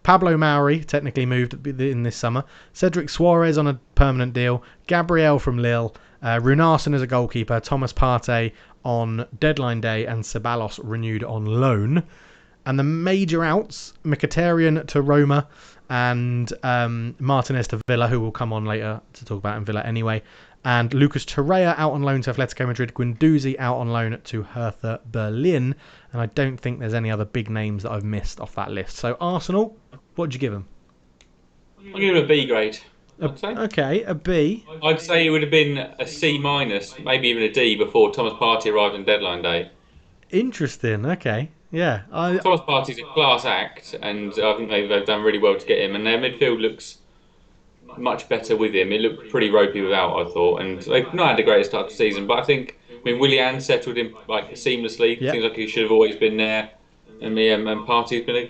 Pablo Mauri, technically moved in this summer. Cedric Suarez on a permanent deal. Gabriel from Lille. Runarsson as a goalkeeper. Thomas Partey on deadline day. And Ceballos renewed on loan. And the major outs, Mkhitaryan to Roma. And Martinez to Villa, who will come on later to talk about in Villa anyway. And Lucas Torreira out on loan to Atletico Madrid. Guendouzi out on loan to Hertha Berlin. And I don't think there's any other big names that I've missed off that list. So Arsenal, what'd you give them? I'll give it a B grade. Okay, a B. I'd say it would have been a C minus, maybe even a D before Thomas Partey arrived on deadline day. Interesting. Okay, yeah. Thomas Partey's a class act, and I think they've done really well to get him. And their midfield looks much better with him. It looked pretty ropey without, I thought, and they've not had the greatest start to the season. But I mean, Willian settled in like seamlessly. Yep. Seems like he should have always been there. And Partey's been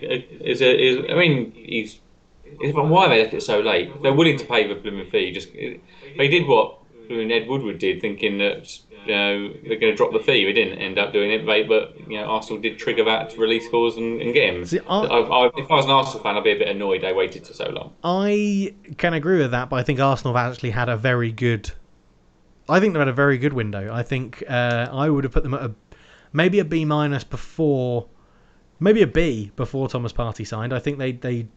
why they left it so late. They're willing to pay the blooming fee. They did what Ed Woodward did, thinking that they're going to drop the fee. They didn't end up doing it, but Arsenal did trigger that to release clause and get him. See, if I was an Arsenal fan, I'd be a bit annoyed they waited for so long. I can agree with that, but I think Arsenal have actually had a very good. I think they've had a very good window. I think I would have put them at maybe a B minus before, maybe a B before Thomas Partey signed. I think they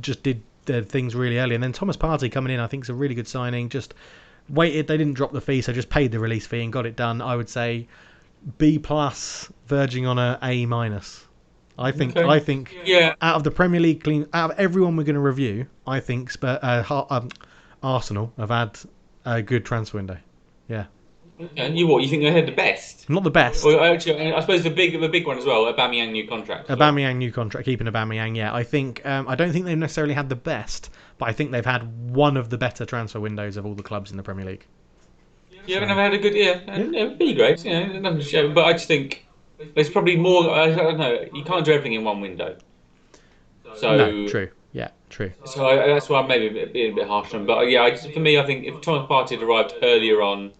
just did their things really early, and then Thomas Partey coming in, I think is a really good signing. Just waited, they didn't drop the fee, so just paid the release fee and got it done. I would say B plus, verging on a A minus. I think yeah. Out of the Premier League, out of everyone we're going to review, I think Arsenal have had a good transfer window. Yeah. And you think they had the best? Not the best. Well, actually, I suppose the big one as well. Aubameyang new contract. Aubameyang new contract, keeping Aubameyang. Yeah, I think I don't think they've necessarily had the best, but I think they've had one of the better transfer windows of all the clubs in the Premier League. Yeah, they've had a good B grade. Nothing to show. But I just think there's probably more. I don't know. You can't do everything in one window. So no, true. Yeah, true. So that's why I'm maybe being a bit harsh on. But yeah, for me, I think if Thomas Partey had arrived earlier on,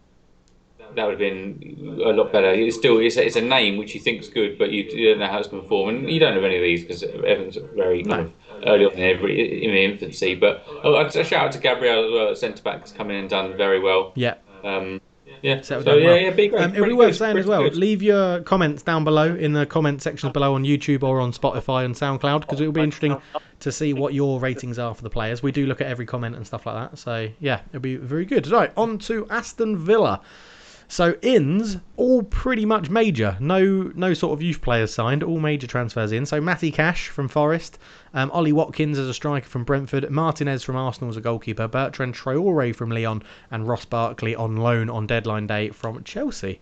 that would have been a lot better. It's a name which you think is good, but you don't know how it's going to perform, and you don't have any of these because everyone's very kind No. of early on in the infancy. But a shout out to Gabriel as well, centre back, has come in and done very well. Yeah. Um, yeah. Settled So down well. yeah, be great. It'll be Pretty worth good. saying as Pretty well. good. Leave your comments down below in the comment sections below on YouTube or on Spotify and SoundCloud, because it'll be interesting to see what your ratings are for the players. We do look at every comment and stuff like that. So yeah, it'll be very good. Right, on to Aston Villa. So ins all pretty much major. No sort of youth players signed. All major transfers in. So Matty Cash from Forest, Ollie Watkins as a striker from Brentford, Martinez from Arsenal as a goalkeeper, Bertrand Traore from Lyon, and Ross Barkley on loan on deadline day from Chelsea.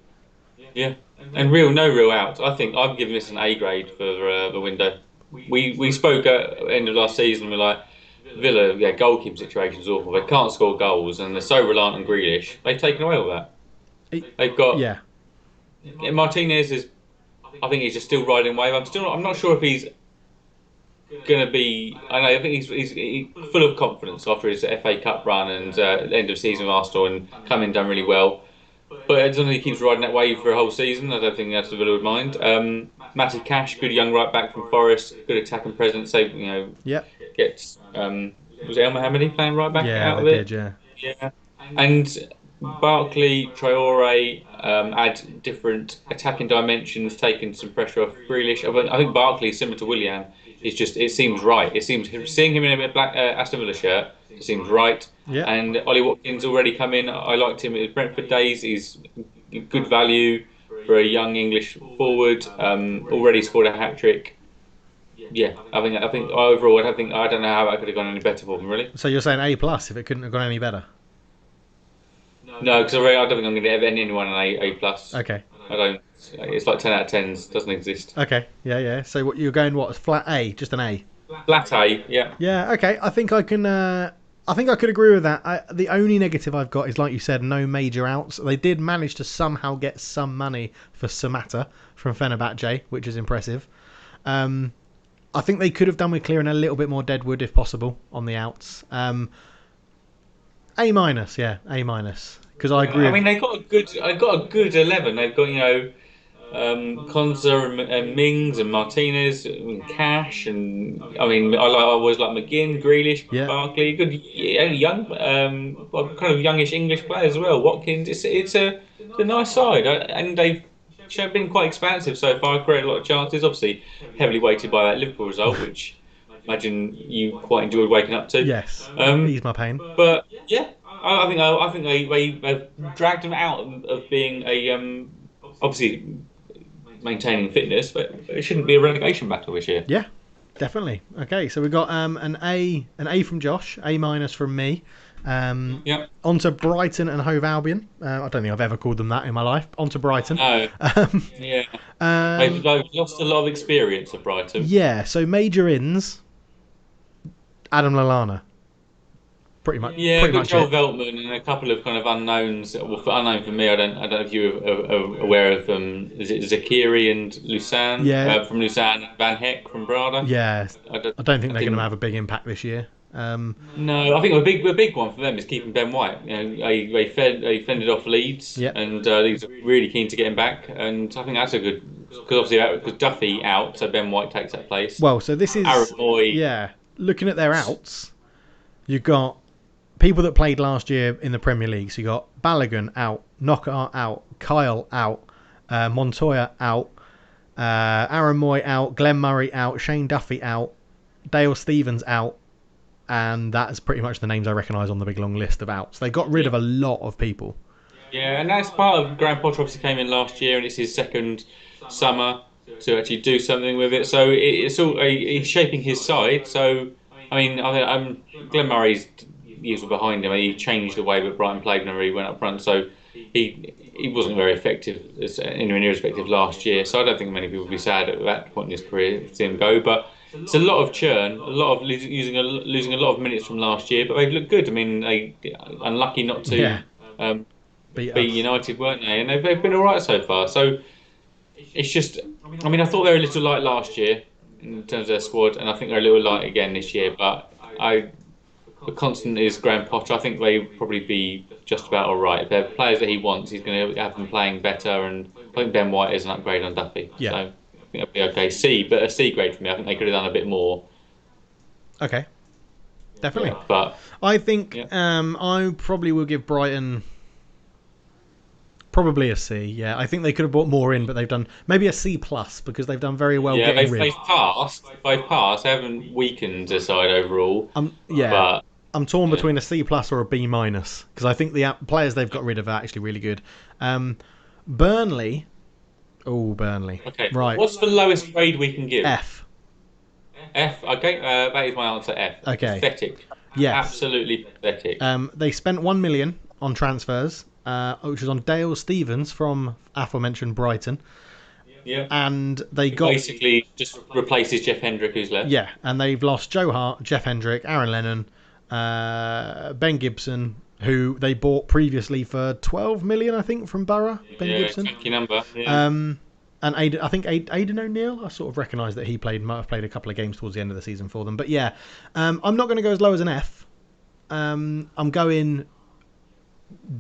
Yeah, and no real outs. I think I've given this an A grade for the window. We spoke at the end of last season. We're like Villa, yeah, goalkeeping situation is awful. They can't score goals, and they're so reliant on Grealish. They've taken away all that. They've got Yeah. Martinez is. I think he's just still riding wave. I'm not sure if he's going to be. I think he's full of confidence after his FA Cup run and end of season with Arsenal and coming done really well. But as long as he keeps riding that wave for a whole season, I don't think that's the Villa would mind. Matty Cash, good young right back from Forest, good attacking presence. So Yep. gets was it El Mohammadi playing right back Yeah, out of they it? did. Yeah. Yeah, and Barkley, Traore add different attacking dimensions, taking some pressure off Grealish. I think Barkley, similar to Willian, it seems right. It seems seeing him in a black Aston Villa shirt, it seems right. Yeah. And Ollie Watkins already come in. I liked him at his Brentford days. He's good value for a young English forward. Already scored a hat trick. Yeah, I think overall, I don't know how that could have gone any better for them, really. So you're saying A plus if it couldn't have gone any better? No, because I don't think I'm going to give anyone an A plus. Okay. I don't. It's like 10 out of 10s. Doesn't exist. Okay. Yeah. So what you're going? What? Flat A? Just an A? Flat A. Yeah. Yeah. Okay. I think I can. I think I could agree with that. The only negative I've got is, like you said, no major outs. They did manage to somehow get some money for Samata from Fenerbahce, which is impressive. I think they could have done with clearing a little bit more deadwood if possible on the outs. A minus, yeah, A minus. Because I agree. I mean, they got a good 11. They've got Konza and Mings and Martinez and Cash and I always like McGinn, Grealish, Yeah. Barkley, good young, kind of youngish English players as well. Watkins, it's a nice side, and they've been quite expansive so far. Created a lot of chances, obviously heavily weighted by that Liverpool result, which I imagine you quite enjoyed waking up to. Yes, ease my pain. But yeah, I think they've dragged him out of being a obviously maintaining fitness, but it shouldn't be a relegation battle this year. Yeah, definitely. Okay, so we've got an A from Josh, A minus from me. Yeah. On to Brighton and Hove Albion. I don't think I've ever called them that in my life. On to Brighton. No. Yeah. They've lost a lot of experience at Brighton. Yeah, so major ins, Adam Lallana. Pretty much. Yeah, pretty good much Joel it. Veltman and a couple of kind of unknowns. Well, unknown for me, I don't know if you are aware of them. Is it Zakiri and Lucerne? Yeah. From Lucerne and Van Heck from Brada. Yeah, I don't think they're going to have a big impact this year. No, I think a big one for them is keeping Ben White. They fended off Leeds, Yep. and Leeds are really keen to get him back. And I think that's a good because obviously Duffy out, so Ben White takes that place. Well, so this is Aaron Moy. Yeah, looking at their outs, you've got people that played last year in the Premier League. So you got Balogun out, Knockaert out, Kyle out, Montoya out, Aaron Moy out, Glenn Murray out, Shane Duffy out, Dale Stevens out. And that's pretty much the names I recognise on the big long list of outs. They got rid of a lot of people. Yeah, and that's part of Graham Potter. Obviously came in last year, and it's his second summer to actually do something with it. So it's all he's shaping his side. So I mean, Glenn Murray's years were behind him. He changed the way that Brighton played whenever he went up front. So he wasn't very effective, anywhere near as effective last year. So I don't think many people would be sad at that point in his career to see him go. But it's a lot of churn, a lot of losing a lot of minutes from last year, but they've looked good. I mean, they unlucky not to beat United, weren't they? And they've been all right so far. So it's just, I mean, I thought they were a little light last year in terms of their squad, and I think they're a little light again this year. But I the constant is Graham Potter. I think they probably be just about all right. If they're players that he wants, he's going to have them playing better. And I think Ben White is an upgrade on Duffy. Yeah. So I think it'll be okay. C, but a C grade for me. I think they could have done a bit more. Okay. Definitely. Yeah, but I think I probably will give Brighton probably a C. Yeah, I think they could have brought more in, but they've done maybe a C plus because they've done very well getting rid. They've passed. They've passed. They haven't weakened the side overall. But I'm torn between a C plus or a B minus because I think the players they've got rid of are actually really good. Burnley. Oh, Burnley. Okay. Right. What's the lowest grade we can give? F. F. Okay. That is my answer. F. Okay. Pathetic. Yes. Absolutely pathetic. They spent 1 million on transfers, which was on Dale Stevens from aforementioned Brighton. Yeah. And they got basically just replaces Jeff Hendrick, who's left. Yeah, and they've lost Joe Hart, Jeff Hendrick, Aaron Lennon, Ben Gibson, who they bought previously for 12 million, I think, from Borough. Ben Gibson. Chunky number. Yeah. And I think Aidan O'Neill, I sort of recognise that he might have played a couple of games towards the end of the season for them. But yeah, I'm not going to go as low as an F. I'm going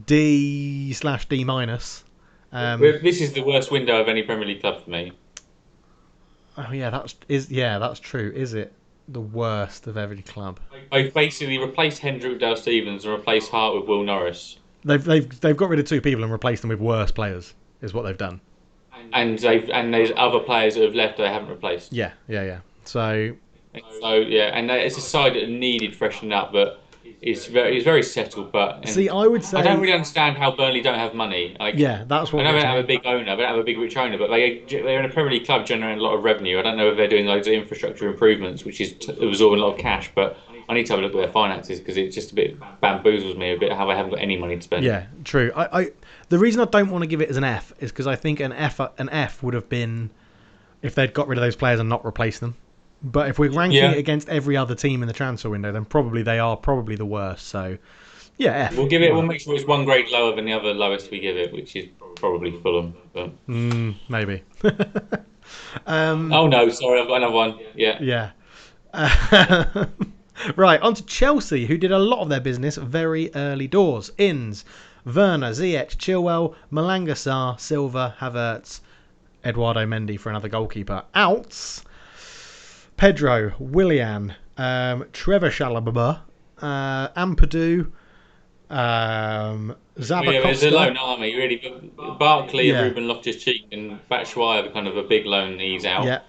D/D minus. This is the worst window of any Premier League club for me. Oh yeah, that's true. Is it the worst of every club? They've basically replaced Hendrick with Dale Stevens and replaced Hart with Will Norris. They've got rid of two people and replaced them with worse players. Is what they've done. And there's other players that have left that they haven't replaced. Yeah. So it's a side that needed freshening up, but it's very settled. But see, I would say I don't really understand how Burnley don't have money. That's what I know they don't have a big owner, they don't have a big rich owner, but they're in a Premier League club generating a lot of revenue. I don't know if they're doing loads of infrastructure improvements, which is absorbing a lot of cash, but I need to have a look at their finances because it just a bit bamboozles me a bit how they haven't got any money to spend. Yeah, true. The reason I don't want to give it as an F is because I think an F would have been if they'd got rid of those players and not replaced them. But if we're ranking it against every other team in the transfer window, then they are probably the worst. So yeah, F. We'll make sure it's one grade lower than the other lowest we give it, which is probably Fulham. But... maybe. oh no, sorry, I've got another one. Yeah. Right, on to Chelsea, who did a lot of their business very early doors. Inns, Werner, Ziyech, Chilwell, Malanga Sarr, Silva, Havertz, Eduardo Mendy for another goalkeeper. Outs, Pedro, Willian, Trevor Chalobah, Ampadu, Zabacosta. Yeah, there's a loan army, really. Barkley and Ruben Loftus-Cheek and Batshuayi are kind of a big loan he's out. Yeah.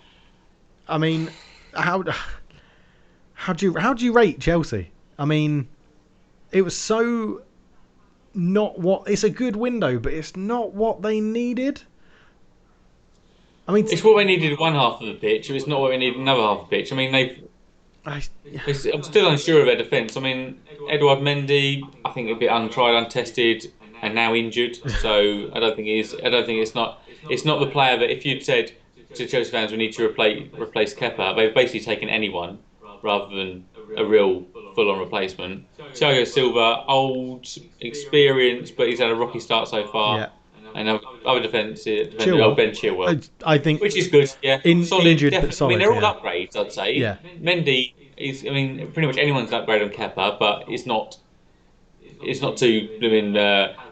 I mean, How do you rate Chelsea? I mean, it was so not what... It's a good window, but it's not what they needed. I mean... It's what they needed one half of the pitch. It's not what they needed another half of the pitch. I mean, I'm still unsure of their defence. I mean, Edouard Mendy, I think a bit untried, untested, and now injured. So I don't think it's not the player that if you'd said to Chelsea fans, we need to replace Kepa, they've basically taken anyone rather than a real full-on replacement. Thiago Silva, old, experienced, but he's had a rocky start so far. Yeah. And other defender, Ben Chilwell. I think, which is good. Yeah, solid, injured, but solid. I mean, they're all upgrades, I'd say. Yeah. Mendy is. I mean, pretty much anyone's an upgrade on Kepa, but it's not to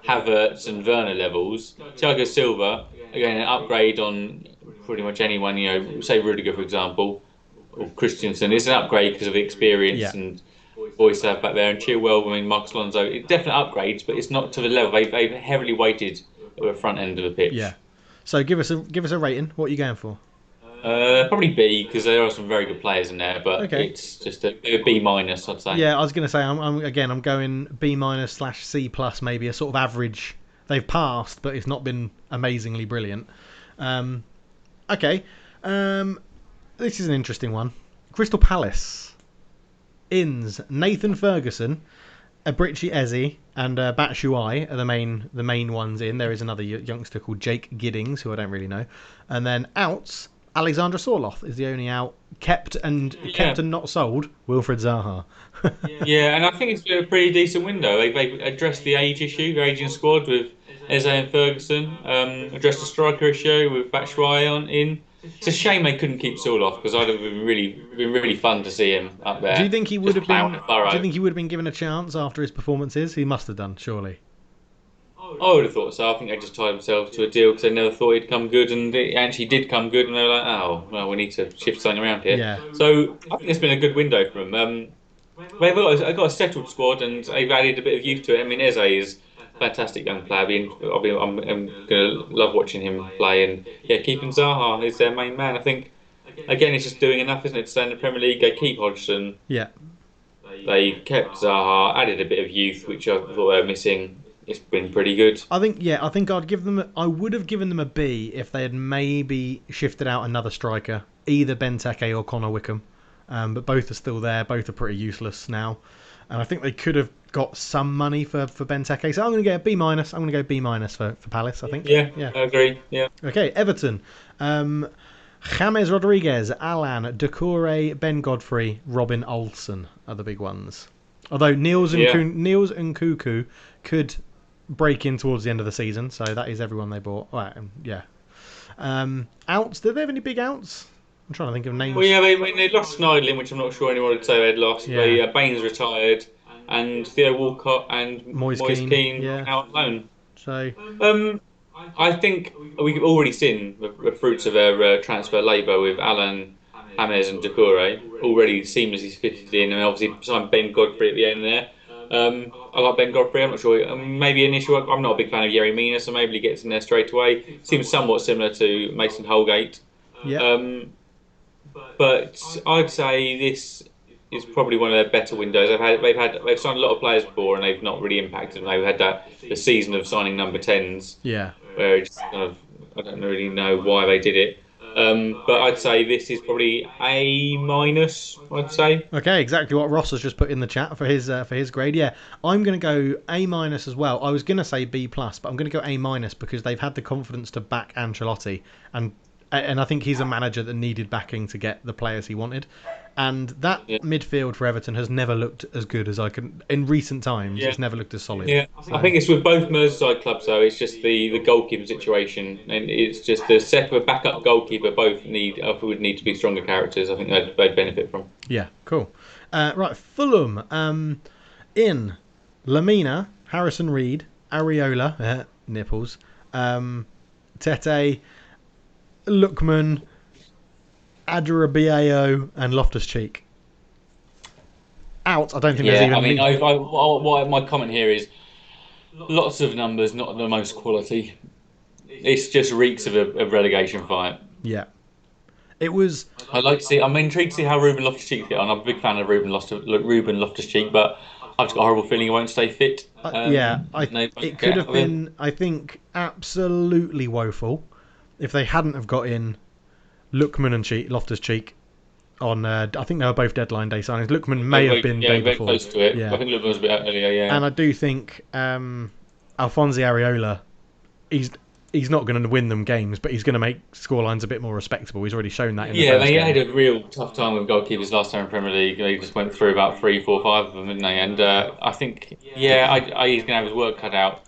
Havertz and Werner levels. Thiago Silva, again, an upgrade on pretty much anyone. You know, say Rudiger, for example. Or Christensen. It's an upgrade because of the experience and voice they have back there. And Chilwell, I mean, Marcus Alonso, it's definite upgrades, but it's not to the level. They've heavily weighted at the front end of the pitch. Yeah. So give us a rating. What are you going for? Probably B because there are some very good players in there, but it's just a B minus, I'd say. Yeah, I was going to say I'm going B minus / C plus, maybe a sort of average. They've passed, but it's not been amazingly brilliant. Okay. This is an interesting one. Crystal Palace. Inns, Nathan Ferguson, Abrici Eze, and Batshuayi are the main ones in. There is another youngster called Jake Giddings, who I don't really know. And then outs, Alexandra Sorloth is the only out. Kept and not sold, Wilfred Zaha. Yeah, and I think it's a pretty decent window. They've addressed the age issue, their aging squad with Eze and Ferguson. Addressed the striker issue with Batshuayi in. It's a shame they couldn't keep Saul off because I'd have been really fun to see him up Do you there, think he would just have ploughing been? a Do you furrow. think he would have been given a chance after his performances? He must have done, surely. I would have thought so. I think they just tied themselves to a deal because they never thought he'd come good, and it actually did come good, and they were like, oh, well, we need to shift something around here. Yeah. So I think it's been a good window for them. They've got a settled squad, and they've added a bit of youth to it. I mean, Eze is a fantastic young player. I'm going to love watching him play, and yeah, keeping Zaha is their main man. I think again, it's just doing enough, isn't it, to stay in the Premier League? They keep Hodgson. Yeah. They kept Zaha, added a bit of youth, which I thought they were missing. It's been pretty good. I think I'd give them. I would have given them a B if they had maybe shifted out another striker, either Benteke or Connor Wickham. But both are still there. Both are pretty useless now, and I think they could have got some money for Benteke. So I'm going to get a B minus. I'm going to go B minus for Palace. I think. Yeah, Yeah. I agree. Yeah. Okay, Everton. James Rodriguez, Alan, Doucouré, Ben Godfrey, Robin Olsen are the big ones. Although Niels and Yeah. Niels and Cuckoo could break in towards the end of the season, so that is everyone they bought. Right, yeah. Outs? Did they have any big outs? I'm trying to think of names. Well, yeah, they lost Snidling, which I'm not sure anyone would say they'd lost. Yeah. They Baines retired, and Theo Walcott and Moise Moise Keane, Keane yeah. went out on loan. So I think we've already seen the fruits of their transfer labour with Alan, James, and Doucouré already seamlessly fitted in, and obviously signed Ben Godfrey at the end there. I like Ben Godfrey. I'm not sure. Maybe an issue. I'm not a big fan of Yerry Mina, so maybe he gets in there straight away. Seems somewhat similar to Mason Holgate. yeah, But I'd say this is probably one of their better windows. They've signed a lot of players before, and they've not really impacted. And they've had the season of signing number 10s, yeah. where it's kind of I don't really know why they did it. But I'd say this is probably A minus. I'd say. Okay, exactly what Ross has just put in the chat for his grade. Yeah, I'm going to go A minus as well. I was going to say B plus, but I'm going to go A minus because they've had the confidence to back Ancelotti, and I think he's a manager that needed backing to get the players he wanted. And that midfield for Everton has never looked as good as I can in recent times. Yeah. It's never looked as solid. Yeah, I think it's with both Merseyside clubs though. It's just the goalkeeper situation, and it's just the set of a backup goalkeeper. Both would need to be stronger characters. I think they'd benefit from. Yeah, cool. Right, Fulham. In Lamina, Harrison Reed, Areola, nipples, Tete, Lookman, Adrabiao, and Loftus-Cheek. Out. I don't think there's even. I mean, what my comment here is lots of numbers, not the most quality. It's just reeks of a relegation fight. Yeah. It was. I'm intrigued to see how Ruben Loftus-Cheek get on. I'm a big fan of Ruben Loftus-Cheek, but I've just got a horrible feeling he won't stay fit. It could have been, I think, absolutely woeful if they hadn't have got in Lookman and Loftus-Cheek on. I think they were both deadline day signings. Lookman may have been day very before. close to it. Yeah. I think Lookman was a bit earlier. Yeah, and I do think Alphonse Areola, he's not going to win them games, but he's going to make scorelines a bit more respectable. He's already shown that in the first they game. had a real tough time with goalkeepers last time in Premier League. They just went through about 3, 4, 5 of them, didn't they? And I think, he's going to have his work cut out.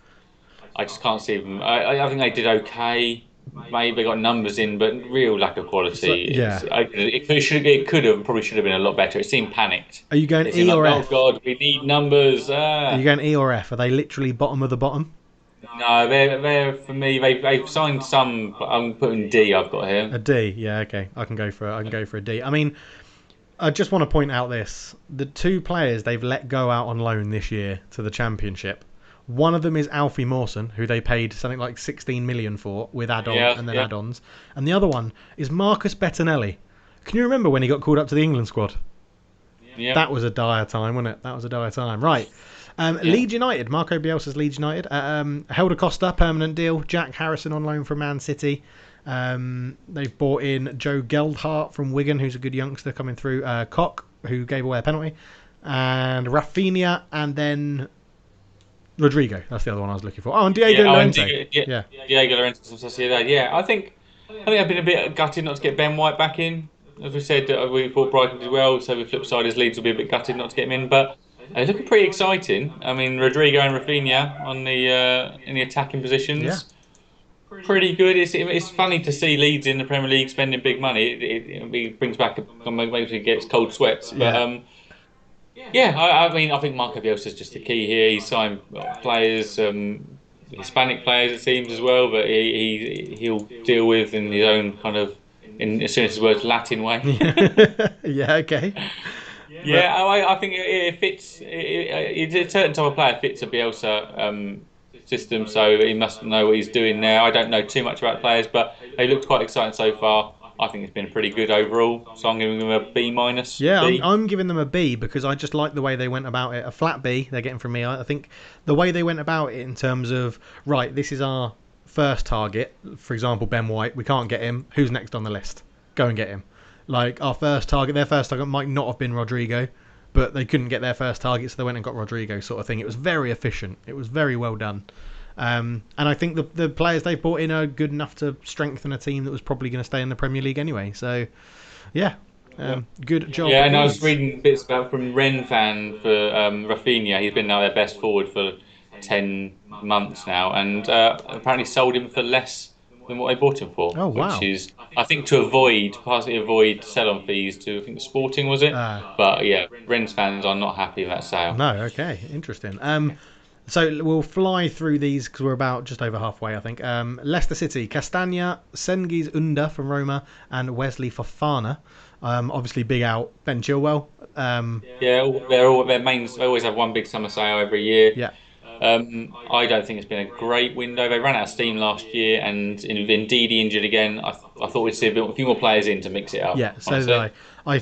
I just can't see them. I think they did okay. Maybe they got numbers in, but real lack of quality. It probably should have been a lot better. It seemed panicked. Are you going E or F? Oh God, we need numbers. Are you going E or F? Are they literally bottom of the bottom? No, they're for me. They've signed some. I'm putting D. I've got here. A D. Yeah, okay. I can go for a D. I mean, I just want to point out the two players they've let go out on loan this year to the Championship. One of them is Alfie Mawson, who they paid something like 16 million for with add-ons, and the other one is Marcus Bettinelli. Can you remember when he got called up to the England squad? Yeah. That was a dire time, wasn't it? That was a dire time. Right. Leeds United, Marco Bielsa's Leeds United. Helder Costa, permanent deal. Jack Harrison on loan from Man City. They've bought in Joe Geldhart from Wigan, who's a good youngster coming through. Koch, who gave away a penalty. And Rafinha, and then Rodrigo. That's the other one I was looking for. Oh, and Diego Llorente. Diego Llorente from Sociedad. Yeah, I think I've been a bit gutted not to get Ben White back in. As we said, we thought Brighton did well, so the flip side is Leeds will be a bit gutted not to get him in. But it's looking pretty exciting. I mean, Rodrigo and Rafinha on the in the attacking positions. pretty good. It's funny to see Leeds in the Premier League spending big money. It brings back makes me get cold sweats. But Yeah. yeah, I mean, I think Marco Bielsa's just the key here. He signed players, Hispanic players it seems as well, but he'll deal with in his own kind of in as soon as his words Latin way. Yeah. Okay. But Yeah, I think it fits. It's a certain type of player fits a Bielsa system, so he must know what he's doing there. I don't know too much about players, but they looked quite exciting so far. I think it's been pretty good overall, so I'm giving them a B minus yeah, B. I'm giving them a B because I just like the way they went about it. A flat B they're getting from me. I think the way they went about it in terms of right, this is our first target. For example, Ben White. We can't get him. Who's next on the list? Go and get him. Like our first target, their first target might not have been Rodrigo, but they couldn't get their first target, so they went and got Rodrigo, sort of thing. It was very efficient. It was very well done. And I think the players they brought in are good enough to strengthen a team that was probably going to stay in the Premier League anyway. So, yeah, good job. Yeah, and I was reading bits about from Ren fan for Rafinha. He's been now their best forward for 10 months now, and apparently sold him for less than what they bought him for, Oh which wow. is I think to partially avoid sell-on fees to I think the Sporting was it. But yeah, Ren's fans are not happy with that sale. No, okay, interesting. So we'll fly through these because we're about just over halfway, I think. Leicester City, Castagna, Cengiz Under from Roma, and Wesley Fofana. Obviously, big out Ben Chilwell. Yeah, they're all their mains. They always have one big summer sale every year. Yeah, I don't think it's been a great window. They ran out of steam last year, and indeed injured again. I thought we'd see a few more players in to mix it up. yeah. So did Honestly. I.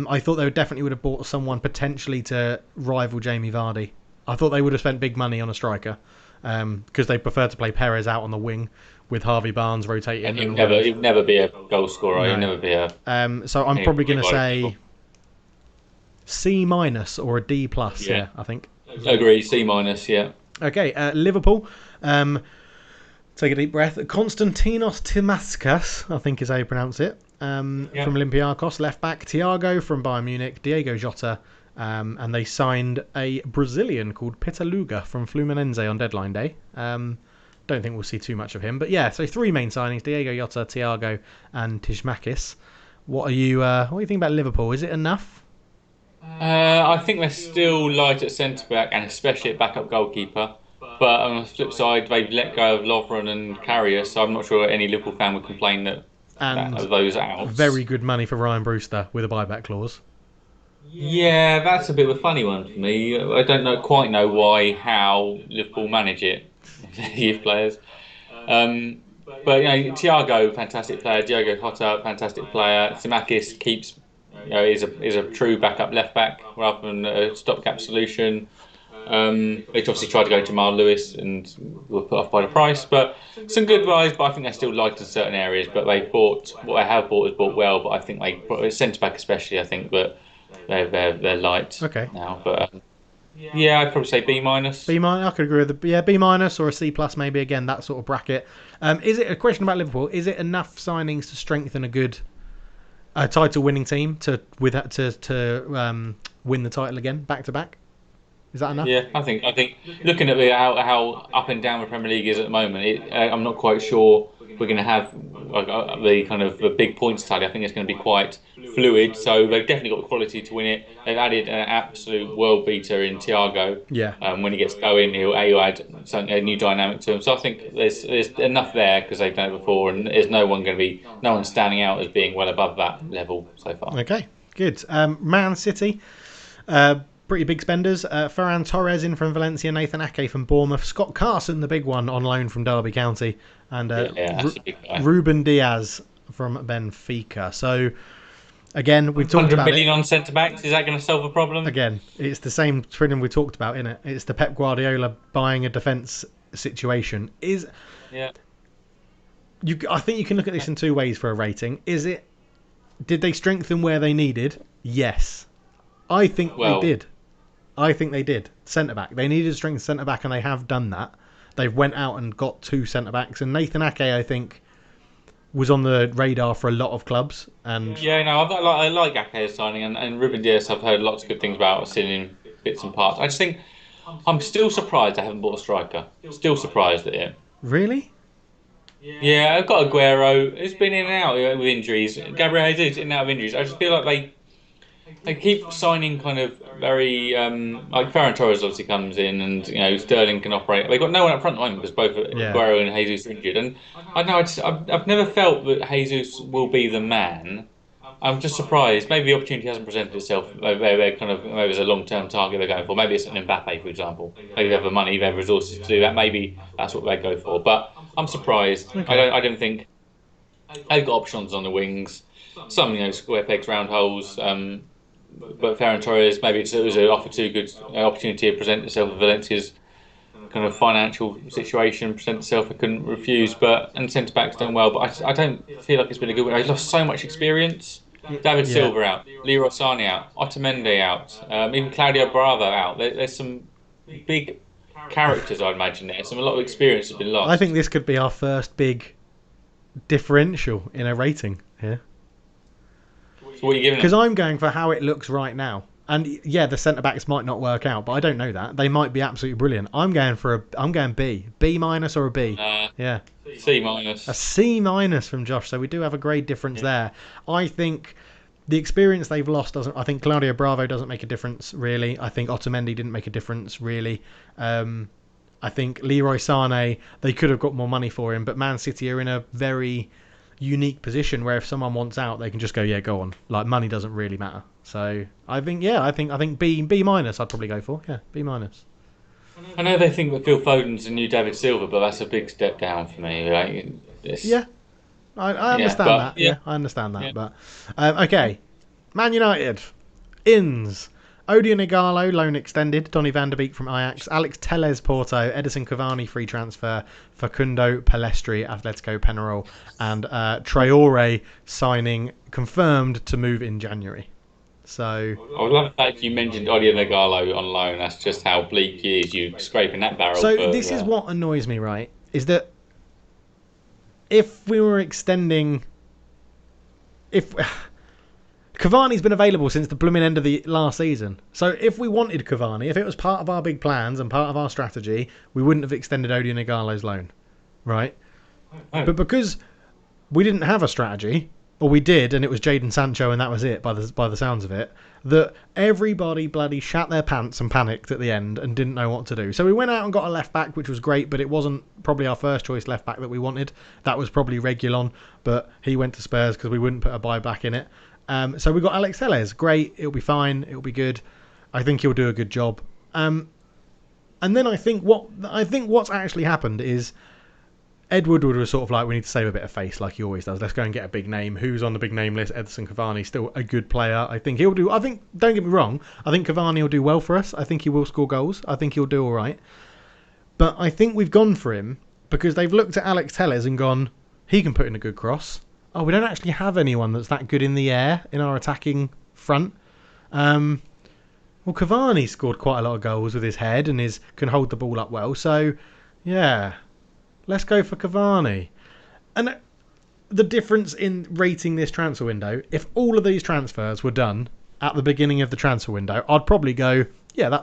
I thought they definitely would have bought someone potentially to rival Jamie Vardy. I thought they would have spent big money on a striker because they prefer to play Perez out on the wing with Harvey Barnes rotating. And And he'd never be a goal scorer. He'd no. never be a. So I'm probably going to anybody. say C minus or a D plus. Yeah. Yeah, I think. Agree. C minus. Yeah. Okay, Liverpool. Take a deep breath. Konstantinos Timaskas, I think is how you pronounce it. From Olympiacos, left back. Thiago from Bayern Munich. Diego Jota. And they signed a Brazilian called Pitaluga from Fluminense on deadline day. Don't think we'll see too much of him. But yeah, so three main signings. Diego Jota, Thiago and Timaskas. What do you think about Liverpool? Is it enough? I think they're still light at centre back and especially at backup goalkeeper. But on the flip side, they've let go of Lovren and Carrier, so I'm not sure any Liverpool fan would complain that And of those outs. very good money for Ryan Brewster with a buyback clause. Yeah, that's a bit of a funny one for me. I don't quite know why, how Liverpool manage it, youth players. But Thiago, fantastic player. Diogo Jota, fantastic player. Simakis keeps, is a true backup left back rather than a stopgap solution. They obviously tried to go to Jamal Lewis and were put off by the price, but some good buys. But I think they're still light in certain areas. But what they have bought is bought well. But I think centre back especially, I think that they're light now. But yeah, I'd probably say B minus. B minus. I could agree with B minus or a C plus maybe. Again, that sort of bracket. Is it a question about Liverpool? Is it enough signings to strengthen a good title-winning team to win the title again back to back? Is that enough? Yeah, I think looking at how up and down the Premier League is at the moment, I'm not quite sure we're going to have the kind of the big points tally. I think it's going to be quite fluid. So they've definitely got the quality to win it. They've added an absolute world beater in Thiago. Yeah. When he gets going, he'll add a new dynamic to him. So I think there's enough there because they've done it before, and there's no one standing out as being well above that level so far. Okay, good. Man City. Pretty big spenders. Ferran Torres in from Valencia, Nathan Ake from Bournemouth, Scott Carson, the big one, on loan from Derby County, and that's a big guy. Ruben Diaz from Benfica. So, again, we've talked about 100 million on centre backs. Is that going to solve a problem? Again, it's the same thing we talked about, isn't it? It's the Pep Guardiola buying a defence situation. I think you can look at this in two ways for a rating. Did they strengthen where they needed? Yes. I think they did. I think they did. Centre back. They needed to strengthen centre back, and they have done that. They've went out and got two centre backs, and Nathan Ake, I think, was on the radar for a lot of clubs. And yeah, no, I like Ake's signing, and Ruben Diaz. I've heard lots of good things about. I've seen in bits and parts. I just think I'm still surprised I haven't bought a striker. Still surprised at it. Really? Yeah, I've got Aguero. It's been in and out with injuries. Gabriel Jesus in and out of injuries. I just feel like they keep signing kind of very like Ferran Torres obviously comes in, and Sterling can operate. They've got no one up front at the moment because both Yeah. Aguero and Jesus are injured. And I don't know. I've never felt that Jesus will be the man. I'm just surprised. Maybe the opportunity hasn't presented itself. They're kind of maybe it's a long-term target they're going for. Maybe it's an Mbappe, for example. Maybe they have the money, they have resources to do that. Maybe that's what they go for. But I'm surprised. Okay. I don't think they've got options on the wings. Some square pegs, round holes. But Ferran Torres, maybe it was an offer too good opportunity to present itself with Valencia's kind of financial situation present itself. I couldn't refuse, and centre back's done well. But I don't feel like it's been a good one. He's lost so much experience. David Yeah. Silva out, Leroy Sane out, Otamendi out, even Claudio Bravo out. There's some big characters, I'd imagine. A lot of experience has been lost. I think this could be our first big differential in a rating here. So what are you giving Because them? I'm going for how it looks right now. And yeah, the centre backs might not work out, but I don't know that. They might be absolutely brilliant. I'm going B minus or a B. Yeah. C minus. A C minus from Josh. So we do have a grade difference there. I think the experience they've lost doesn't. I think Claudio Bravo doesn't make a difference really. I think Otamendi didn't make a difference really. I think Leroy Sane, they could have got more money for him, but Man City are in a very unique position where if someone wants out, they can just go, yeah, go on. Like money doesn't really matter. So I think B minus. I'd probably go for B minus. I know they think that Phil Foden's the new David Silva, but that's a big step down for me. Yeah, I understand that. Yeah, I understand that. Yeah. But okay, Man United, Inns, Odion Ighalo, loan extended, Donny van de Beek from Ajax, Alex Telles Porto, Edison Cavani free transfer, Facundo Palestri, Atletico Penarol, and Traore signing confirmed to move in January. So I would love the fact you mentioned Odion Ighalo on loan. That's just how bleak he is. You scraping that barrel. So this is what annoys me, right? Is that if we were extending, if Cavani's been available since the blooming end of the last season. So if we wanted Cavani, if it was part of our big plans and part of our strategy, we wouldn't have extended Odion Ighalo's loan, right? Oh. But because we didn't have a strategy, or we did, and it was Jadon Sancho, and that was it by the sounds of it, that everybody bloody shat their pants and panicked at the end and didn't know what to do. So we went out and got a left back, which was great, but it wasn't probably our first choice left back that we wanted. That was probably Reguilon, but he went to Spurs because we wouldn't put a buyback in it. So we got Alex Telles. Great, it'll be fine, it'll be good. I think he'll do a good job. And then I think what's actually happened is Ed Woodward was sort of like, we need to save a bit of face like he always does. Let's go and get a big name. Who's on the big name list? Edison Cavani, still a good player. I think he'll do. Don't get me wrong. I think Cavani will do well for us. I think he will score goals. I think he'll do all right. But I think we've gone for him because they've looked at Alex Telles and gone, he can put in a good cross. Oh, we don't actually have anyone that's that good in the air in our attacking front. Well, Cavani scored quite a lot of goals with his head and can hold the ball up well. So, yeah. Let's go for Cavani. And the difference in rating this transfer window, if all of these transfers were done at the beginning of the transfer window, I'd probably go, yeah,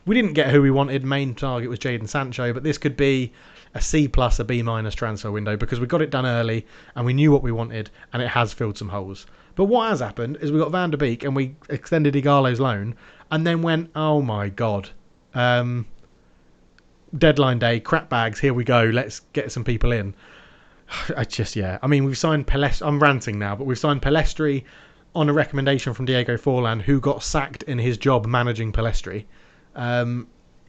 we didn't get who we wanted. Main target was Jadon Sancho, but this could be a C plus, a B minus transfer window because we got it done early and we knew what we wanted and it has filled some holes. But what has happened is we got Van der Beek and we extended Ighalo's loan and then went, oh my God. Deadline day, crap bags, here we go, let's get some people in. I mean, we've signed Palestri, I'm ranting now, but we've signed Palestri on a recommendation from Diego Forlan, who got sacked in his job managing Palestri.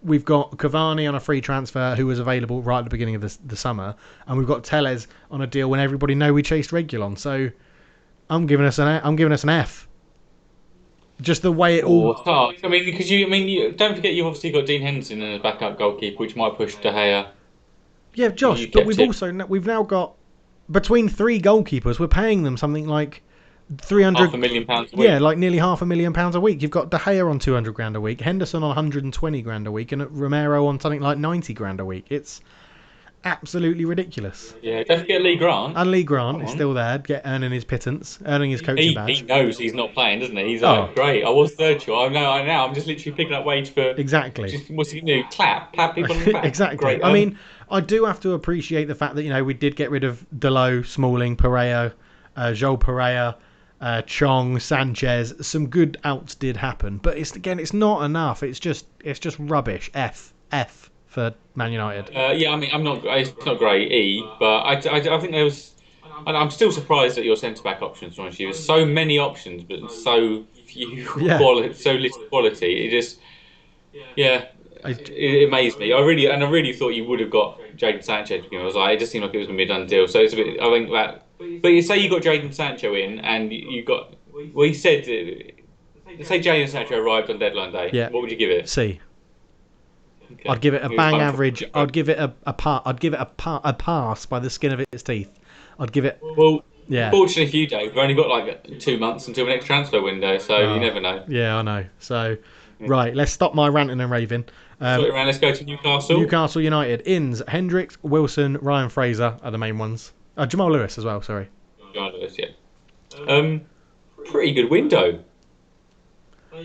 We've got Cavani on a free transfer who was available right at the beginning of the summer, and we've got Telles on a deal when everybody know we chased Reguilon. So I'm giving us an F. Just the way it all. I mean, because don't forget you've obviously got Dean Henderson as a backup goalkeeper, which might push De Gea. Yeah, Josh, but we've now got between three goalkeepers, we're paying them something like £500,000 a week. Yeah, like nearly £500,000 a week. You've got De Gea on 200 grand a week, Henderson on 120 grand a week, and Romero on something like 90 grand a week. absolutely ridiculous. Yeah, don't forget Lee Grant. And Lee Grant Come is on. still there, earning his pittance, earning his coaching He badge. knows he's not playing, doesn't he? He's Oh, like, great, I was third choice. I know. I'm just literally picking up wage for. exactly. Just what's he gonna do? Clap people on the back. Exactly. Great. I mean, I do have to appreciate the fact that we did get rid of Delo, Smalling, Pereira, Joel Pereira, Chong, Sanchez. Some good outs did happen, but it's not enough. It's just rubbish. F for Man United. Yeah, I mean, I'm not. It's not great, but I think there was. And I'm still surprised at your centre back options, honestly. There's so many options, but so few Yeah. quality, so little quality. It just, yeah, it amazed me. I really thought you would have got Jadon Sancho. I was like, it just seemed like it was going to be a done deal. So it's a bit. I think that. But you say you got Jadon Sancho in, and you got. Well, you said. Say Jadon Sancho arrived on deadline day. Yeah. What would you give it? C. Okay. I'd give it a bang average. For- I'd give it a pass by the skin of its teeth. I'd give it. Well, Yeah. fortunately for you, Dave, we've only got like 2 months until the next transfer window, so you never know. Yeah, I know. So, right, let's stop my ranting and raving. Sort it around. Let's go to Newcastle. Newcastle United. Inns, Hendricks, Wilson, Ryan Fraser are the main ones. Jamal Lewis as well, sorry. Regardless, yeah. Pretty good window.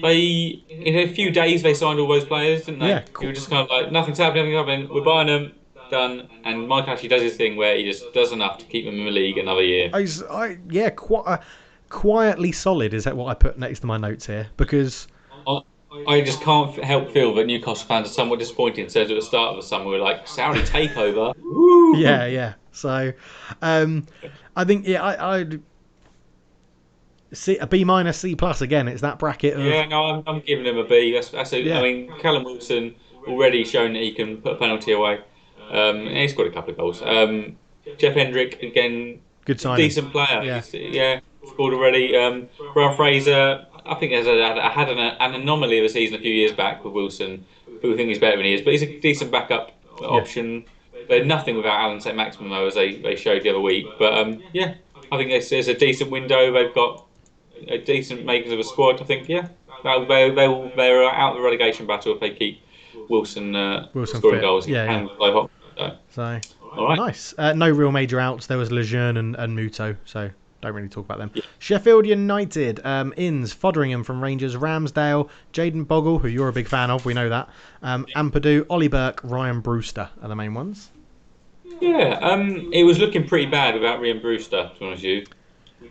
They in a few days they signed all those players, didn't they? Yeah, You were just kind of like nothing's happening. We're buying them, done. And Mike actually does his thing where he just does enough to keep them in the league another year. Quietly solid is what I put next to my notes here because I just can't help feel that Newcastle fans are somewhat disappointed. So at the start of the summer, we're like Saudi takeover. Woo! Yeah. So, I think I'd see a B minus C plus again. It's that bracket of Yeah, no, I'm giving him a B. I mean, Callum Wilson already shown that he can put a penalty away. And he's got a couple of goals. Jeff Hendrick again, good signing. decent player. Yeah. Scored already. Ralph Fraser, I think has had an anomaly of a season a few years back with Wilson. People think he's better than he is, but he's a decent backup option. They're nothing without Alan St. Maximin though, as they showed the other week. But I think it's a decent window. They've got a decent makers of a squad. I think they're out of the relegation battle if they keep Wilson scoring fit. goals. Yeah. So all right. Nice. No real major outs. There was Lejeune and Muto, so don't really talk about them. Yeah. Sheffield United, Inns, Fotheringham from Rangers, Ramsdale, Jaden Bogle, who you're a big fan of, we know that. Ampadu, Ollie Burke, Ryan Brewster are the main ones. Yeah, it was looking pretty bad without Ryan Brewster, to be honest with you.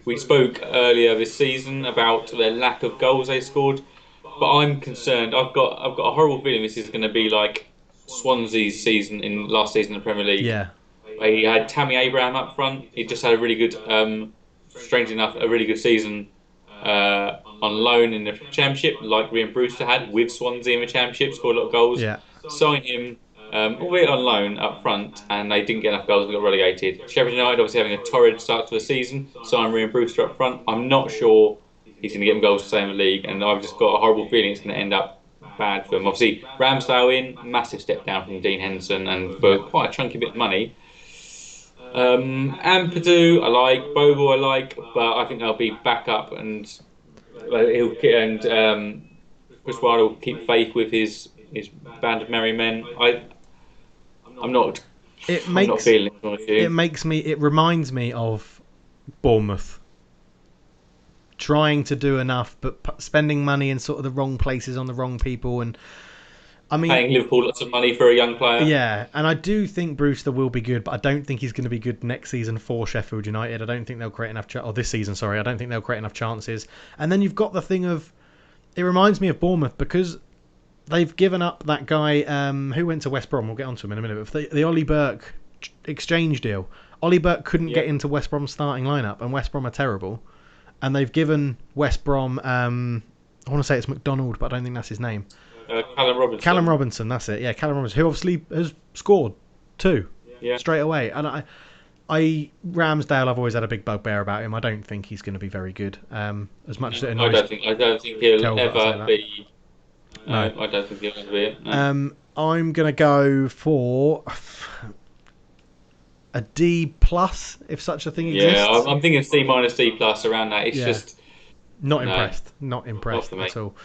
We spoke earlier this season about their lack of goals they scored, but I'm concerned. I've got a horrible feeling this is going to be like Swansea's season in last season in the Premier League. Yeah. He had Tammy Abraham up front. He just had a really good, strangely enough, a really good season on loan in the Championship, like Ryan Brewster had with Swansea in the Championship, scored a lot of goals. Yeah. Signed him, albeit on loan up front, and they didn't get enough goals and got relegated. Sheffield United obviously having a torrid start to the season, signed Ryan Brewster up front. I'm not sure he's going to get them goals to stay in the league, and I've just got a horrible feeling it's going to end up bad for him. Obviously, Ramsdale in, massive step down from Dean Henderson, and for quite a chunky bit of money. Ampadu I like, Bogle I like, but I think they'll be back up, and Chris Wilder will keep faith with his band of merry men. I'm not feeling it. It reminds me of Bournemouth trying to do enough, but spending money in sort of the wrong places on the wrong people, and I mean, paying Liverpool lots of money for a young player. Yeah, and I do think Brewster will be good, but I don't think he's going to be good next season for Sheffield United. I don't think they'll create enough this season. Sorry, I don't think they'll create enough chances. And then you've got the thing of, it reminds me of Bournemouth because they've given up that guy who went to West Brom. We'll get onto him in a minute. But the Ollie Burke exchange deal. Ollie Burke couldn't get into West Brom's starting lineup, and West Brom are terrible. And they've given West Brom, I want to say it's McDonald, but I don't think that's his name. Callum Robinson, that's it. Yeah, Callum Robinson, who obviously has scored 2 straight away. And Ramsdale, I've always had a big bugbear about him. I don't think he's going to be very good. As much as it annoys I don't think he'll ever be. No, I don't think he'll ever be it. No. I'm going to go for a D plus, if such a thing exists. Yeah, I'm thinking C minus D plus around that. It's just. Not impressed at all.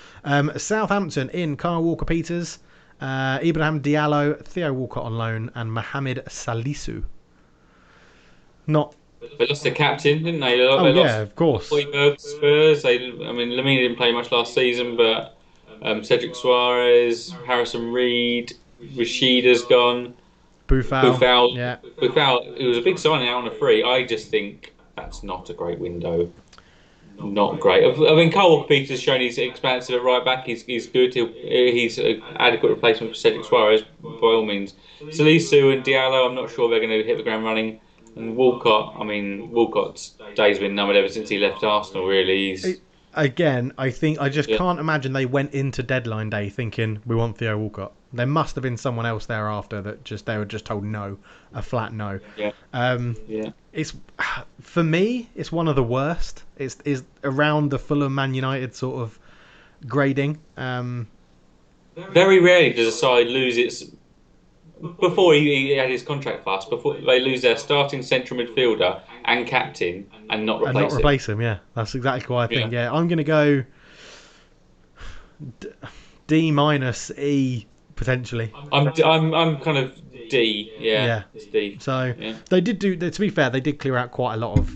Southampton in Kyle Walker-Peters, Ibrahim Diallo, Theo Walcott on loan, and Mohamed Salisu. Not. They lost their captain, didn't they? Oh They yeah, lost of course. Højbjerg to Spurs. I mean, Lamine didn't play much last season, but Cedric Suarez, Harrison Reed, Rashida's gone. Boufal. Buffal, Yeah. Buffal, it was a big signing out on a free. I just think that's not a great window. Not great. I mean, Kyle Walker-Peters has shown he's expansive at right back. He's good. He's an adequate replacement for Cedric Suarez, by all means. Salisu and Diallo, I'm not sure they're going to hit the ground running. And Walcott, I mean, Walcott's days been numbered ever since he left Arsenal, really. Again, I think I just Yeah. can't imagine they went into deadline day thinking we want Theo Walcott. There must have been someone else thereafter that they were just told no, a flat no. Yeah. Yeah. It's for me, it's one of the worst. It's around the Fulham Man United sort of grading. Very rarely does a side lose its. Before he had his contract passed, before they lose their starting central midfielder and captain and not replace him. Yeah, that's exactly what I think. Yeah, I'm gonna go D minus E potentially. I'm kind of D. Yeah. It's D. So they did do. To be fair, they did clear out quite a lot of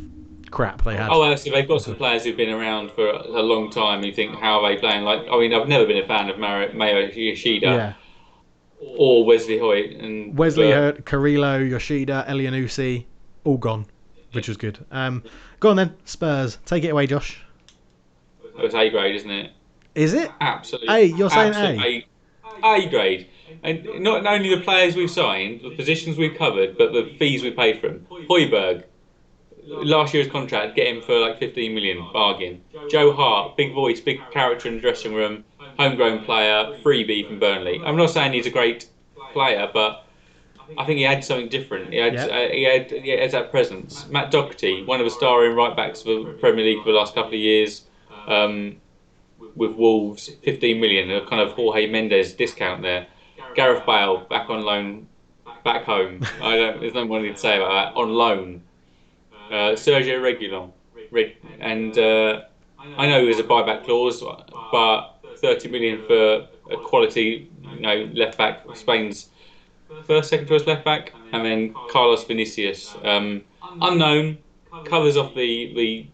crap they had. Oh, so they've got some players who've been around for a long time. You think, how are they playing? Like, I mean, I've never been a fan of Mayo Yoshida or Wesley Hoyt. And Wesley Hoyt, Carrillo, Yoshida, Elianusi, all gone, which was good. Go on then, Spurs. Take it away, Josh. It's A grade, isn't it? Is it? Absolutely. A, you're saying A? A grade. And not only the players we've signed, the positions we've covered, but the fees we paid for them. Højbjerg, last year's contract, get him for like 15 million, bargain. Joe Hart, big voice, big character in the dressing room, homegrown player, freebie from Burnley. I'm not saying he's a great player, but I think he had something different. He had that presence. Matt Doherty, one of the starring right backs for the Premier League for the last couple of years, with Wolves, 15 million, a kind of Jorge Mendes discount there. Gareth Bale back on loan, back home. There's no more to say about that. On loan. Sergio Reguilon, and I know there's a buyback clause, but 30 million for a quality, left back, Spain's second choice left back, and then Carlos Vinicius, unknown, covers off the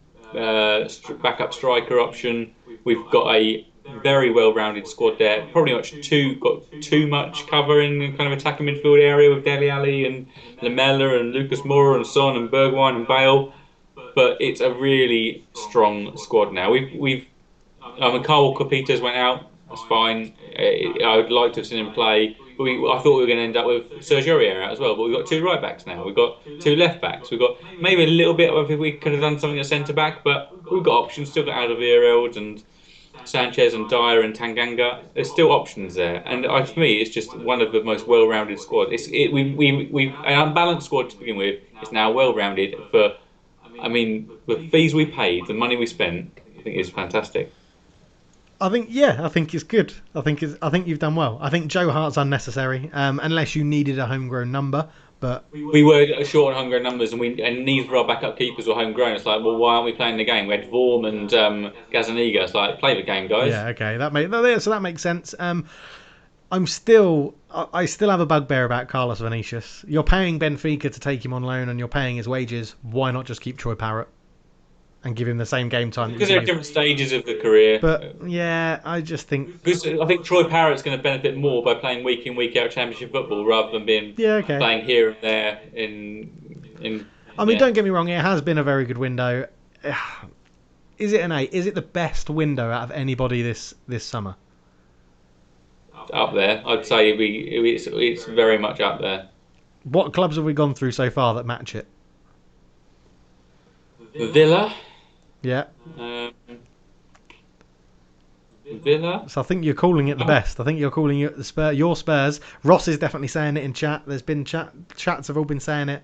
backup striker option. We've got a very well-rounded squad there. Probably got too much cover in the kind of attacking midfield area with Dele Alli and Lamela and Lucas Moura and Son and Bergwijn and Bale. But it's a really strong squad now. Kyle Walker-Peters went out. That's fine. I would like to have seen him play. But I thought we were going to end up with Sergio Aurier out as well. But we've got two right backs now. We've got two left backs. We've got maybe a little bit of if we could have done something at centre back. But we've got options. Still got Alderweireld and Sanchez and Dyer and Tanganga. There's still options there, and for me, it's just one of the most well-rounded squads. We an unbalanced squad to begin with. It's now well-rounded. The fees we paid, the money we spent, I think is fantastic. I think it's good. I think you've done well. I think Joe Hart's unnecessary, unless you needed a homegrown number. But we were short on homegrown numbers, and neither of our backup keepers were homegrown. It's like, well, why aren't we playing the game? We had Vorm and Gazaniga. It's like, play the game, guys. Yeah, okay, that makes sense. I still have a bugbear about Carlos Vinicius. You're paying Benfica to take him on loan, and you're paying his wages. Why not just keep Troy Parrott and give him the same game time? Because they're at different stages of the career. But yeah, I just think because I think Troy Parrott's going to benefit more by playing week in week out Championship football rather than playing here and there in. I mean, don't get me wrong. It has been a very good window. Is it an A? Is it the best window out of anybody this summer? Up there, I'd say it's very much up there. What clubs have we gone through so far that match it? Villa. Yeah. Villa. So I think you're calling it the best. I think you're calling it the Spurs. Your Spurs. Ross is definitely saying it in chat. There's been chats have all been saying it.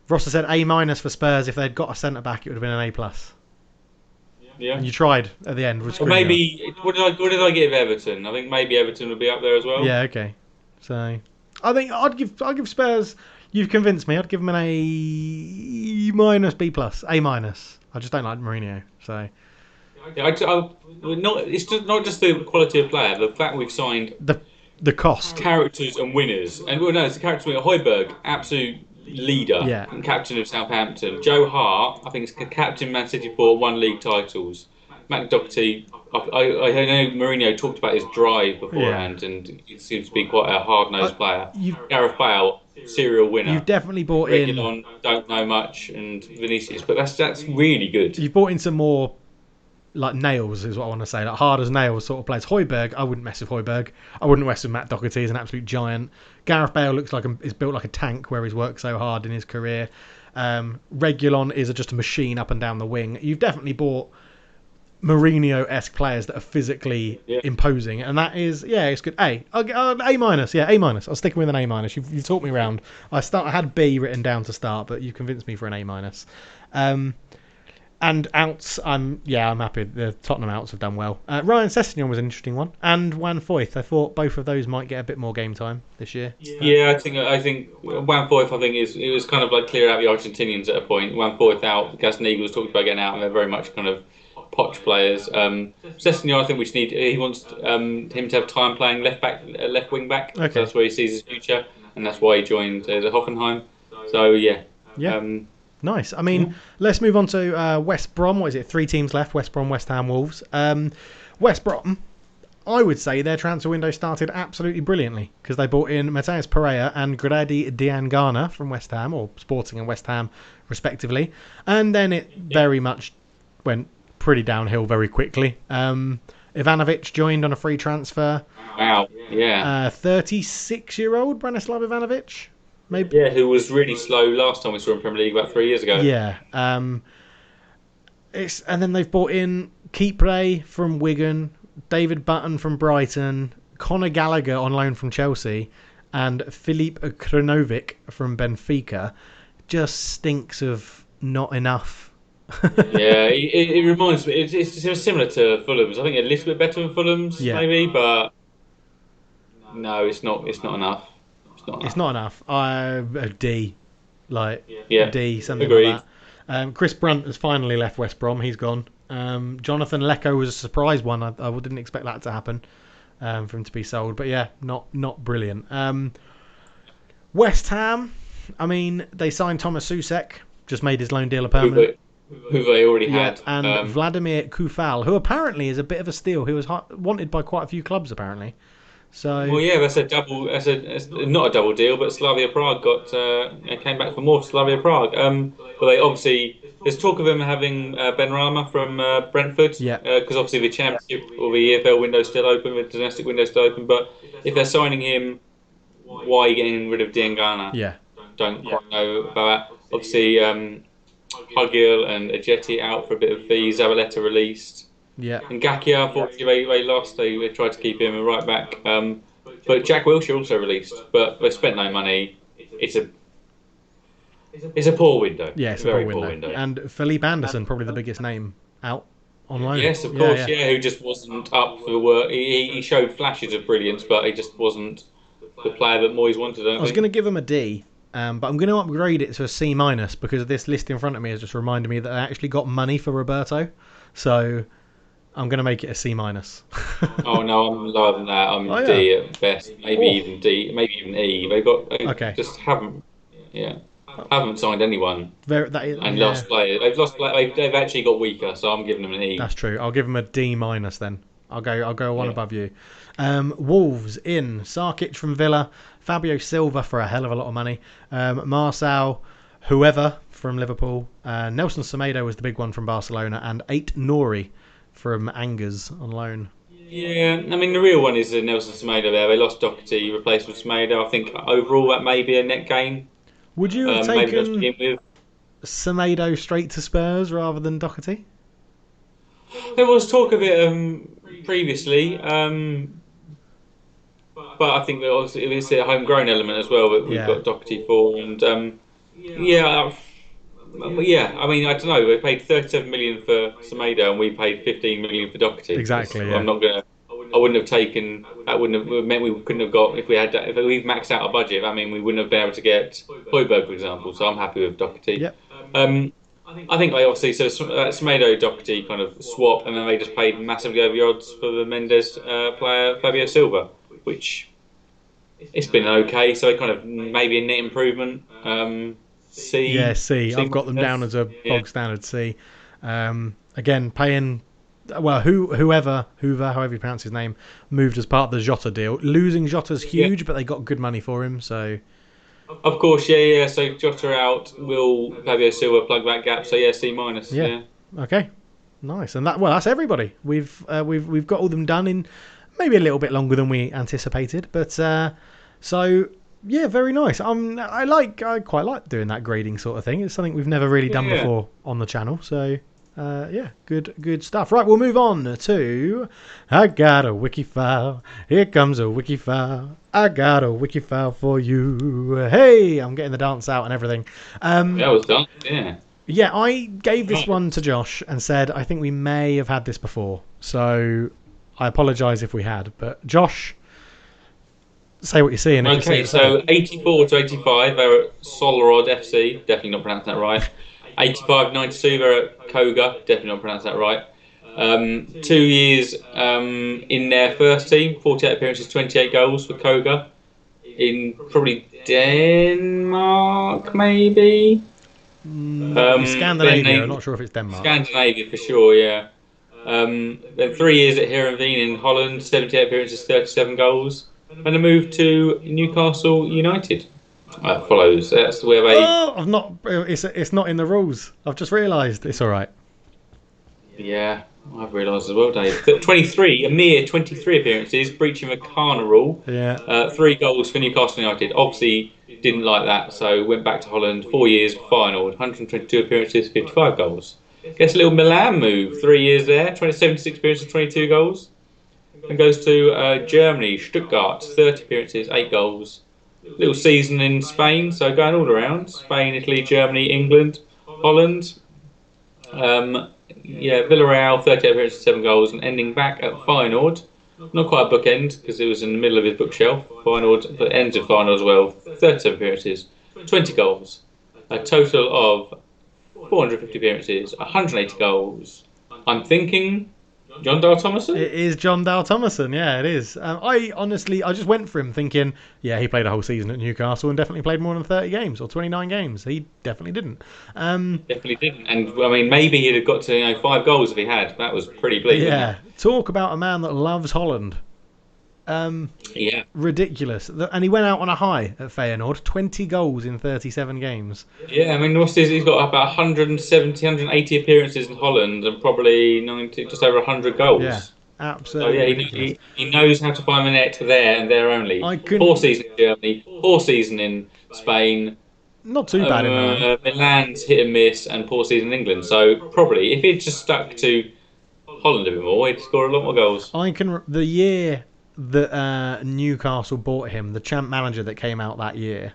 Ross has said A- for Spurs. If they'd got a centre back, it would have been an A+. Yeah. And you tried at the end. Or maybe what did I give Everton? I think maybe Everton would be up there as well. Yeah. Okay. So I think I'd give Spurs. You've convinced me. I'd give them an A-, B+, A-. I just don't like Mourinho. So it's just not just the quality of player. The fact we've signed The cost. characters and winners. And well, no, it's the character winner. Hoiberg, absolute leader Yeah. and captain of Southampton. Joe Hart, I think, is captain Man City for 1 league titles. Matt Doherty, I know Mourinho talked about his drive beforehand, and he seems to be quite a hard-nosed player. Gareth Bale, serial winner. You've definitely bought in. Reguilon, don't know much, and Vinicius, but that's really good. You've bought in some more like nails, is what I want to say, like hard as nails sort of players. Hoiberg, I wouldn't mess with Hoiberg. I wouldn't mess with Matt Doherty. He's an absolute giant. Gareth Bale looks like is built like a tank where he's worked so hard in his career. Reguilon is just a machine up and down the wing. You've definitely bought Mourinho-esque players that are physically imposing, and that is it's good. A minus, A minus. I'll stick with an A minus. You've talked me around. I had B written down to start, but you convinced me for an A minus. And outs, I'm happy. The Tottenham outs have done well. Ryan Sessegnon was an interesting one, and Juan Foyth. I thought both of those might get a bit more game time this year. Yeah, I think Juan Foyth. I think it was kind of like clear out the Argentinians at a point. Juan Foyth out. Gazaniga was talking about getting out, and they're very much kind of poch players. Sessegnon, I think we just need. He wants him to have time playing left wing back. Okay. So that's where he sees his future, and that's why he joined the Hoffenheim. So yeah. Nice. I mean, let's move on to West Brom. What is it? 3 teams left: West Brom, West Ham, Wolves. West Brom, I would say their transfer window started absolutely brilliantly because they bought in Mateus Pereira and Grady Diangana from West Ham, or Sporting and West Ham, respectively. And then it very much went pretty downhill very quickly. Ivanovic joined on a free transfer. Wow. Yeah. 36-year-old Branislav Ivanovic. Maybe. Yeah, who was really slow last time we saw him in Premier League about 3 years ago. Yeah. And then they've bought in Kipre from Wigan, David Button from Brighton, Conor Gallagher on loan from Chelsea, and Filip Krnovic from Benfica. Just stinks of not enough. Yeah, it reminds me. It's similar to Fulham's. I think a little bit better than Fulham's, maybe, but no, it's not. It's not enough. It's not enough. A D, D, something Agreed. like that. Chris Brunt has finally left West Brom. He's gone. Jonathan Lecco was a surprise one. I didn't expect that to happen for him to be sold. But yeah, not brilliant. West Ham. I mean, they signed Thomas Susek. Just made his loan deal a permanent. Who they already had. And Vladimir Kufal, who apparently is a bit of a steal. He was wanted by quite a few clubs apparently. So well, yeah, that's not a double deal, but Slavia Prague came back for more to Slavia Prague. But they obviously there's talk of him having Ben Rama from Brentford, because obviously the Championship or the EFL window's still open, the domestic window's still open. But if they're signing him, why are you getting rid of Diangana? Yeah, don't quite know about that. Obviously, Huggill and Ajeti out for a bit of fees. Zabaleta released. Yeah. And Gakia, unfortunately, they lost. They tried to keep him a right back. But Jack Wilshere also released. But they spent no money. It's a poor window. Yeah, it's a very poor window. And Felipe Anderson, probably the biggest name out on loan. Yes, of course. Yeah, who just wasn't up for the work. He showed flashes of brilliance, but he just wasn't the player that Moyes wanted. I was going to give him a D. But I'm going to upgrade it to a C- because this list in front of me has just reminded me that I actually got money for Roberto. So I'm going to make it a C-. Oh no, I'm lower than that. I'm D at best, maybe even D, maybe even E. Just haven't signed anyone lost players. They've actually got weaker, so I'm giving them an E. That's true. I'll give them a D- then. I'll go one above you. Wolves in Sarkic from Villa, Fabio Silva for a hell of a lot of money, Marcel whoever from Liverpool, Nelson Semedo was the big one from Barcelona, and Ait-Nouri from Angers on loan. Yeah, I mean the real one is Nelson Semedo there. They lost Doherty, replaced with Semedo. I think overall that may be a net gain. Would you have taken Semedo straight to Spurs rather than Doherty? There was talk of it previously, but I think that obviously it's a homegrown element as well that we've got Doherty for, and I mean, I don't know. We paid 37 million for Semedo, and we paid 15 million for Doherty. Exactly. Yeah. I wouldn't have taken. That wouldn't have meant we couldn't have got if we had. If we've maxed out our budget, I mean, we wouldn't have been able to get Højbjerg, for example. So I'm happy with Doherty. Yep. I think they obviously Semedo Doherty kind of swap, and then they just paid massively over the odds for the Mendes player Fabio Silva, which it's been okay. So kind of maybe a net improvement. Yeah, C, C. C I've got them down minus. as a Yeah, bog standard C. Again, paying. Well, Hoover, however you pronounce his name, moved as part of the Jota deal. Losing Jota's yeah. huge, but they got good money for him. So Of course, yeah. So Jota out, will Fabio Silva plug that gap. So yeah, C minus. yeah, Yeah, okay, nice. And that's everybody. We've got all them done in maybe a little bit longer than we anticipated, but so yeah, very nice. I quite like doing that grading sort of thing. It's something we've never really done yeah. before on the channel. So yeah, good stuff. Right, we'll move on to I got a Wikifile. Here comes a Wikifile. I got a Wikifile for you. Hey, I'm getting the dance out and everything. That was done. Yeah. Yeah, I gave this Right. one to Josh and said I think we may have had this before. So I apologise if we had. But Josh, say what you see, and if you see Okay, it, say so it. 84 to 85, they're at Solarod FC. Definitely not pronouncing that right. 85 92, they're at Koga. Definitely not pronouncing that right. 2 years in their first team, 48 appearances, 28 goals for Koga. In probably Denmark, maybe. It'd be Then Scandinavia. I'm they not sure if it's Denmark. Scandinavia for sure, yeah. Then 3 years at Heerenveen in Holland, 78 appearances, 37 goals. And a move to Newcastle United follows. That's where they, Oh, I've not. It's not in the rules. I've just realised. It's all right. yeah, I've realised as well, Dave. 23, a mere 23 appearances, breaching the Kana rule. Yeah. 3 goals for Newcastle United. Obviously, didn't like that, so went back to Holland. 4 years, final, 122 appearances, 55 goals. Gets a little Milan move. 3 years there, 76 appearances, 22 goals. And goes to Germany, Stuttgart, 30 appearances, 8 goals. Little season in Spain, so going all around. Spain, Italy, Germany, England, Holland. Yeah, Villarreal, 30 appearances, 7 goals, and ending back at Feyenoord. Not quite a bookend, because it was in the middle of his bookshelf. Feyenoord, but ends of Feyenoord as well. 37 appearances, 20 goals. A total of 450 appearances, 180 goals. I'm thinking John Dale Thomason? It is John Dale Thomason. Yeah, it is. I just went for him thinking, yeah, he played a whole season at Newcastle and definitely played more than 30 games or 29 games. He definitely didn't. Definitely didn't. And I mean, maybe he'd have got to 5 goals if he had. That was pretty bleak, Yeah, talk about a man that loves Holland. Yeah. Ridiculous. And he went out on a high at Feyenoord. 20 goals in 37 games. Yeah, I mean, he's got about 170, 180 appearances in Holland and probably 90, just over 100 goals. Yeah, So absolutely yeah, ridiculous. he knows how to find the net there and there only. I couldn't- Poor season in Germany, poor season in Spain. Not too bad in Milan. Milan's hit and miss, and poor season in England. So probably, if he'd just stuck to Holland a bit more, he'd score a lot more goals. The year that Newcastle bought him, the champ manager that came out that year,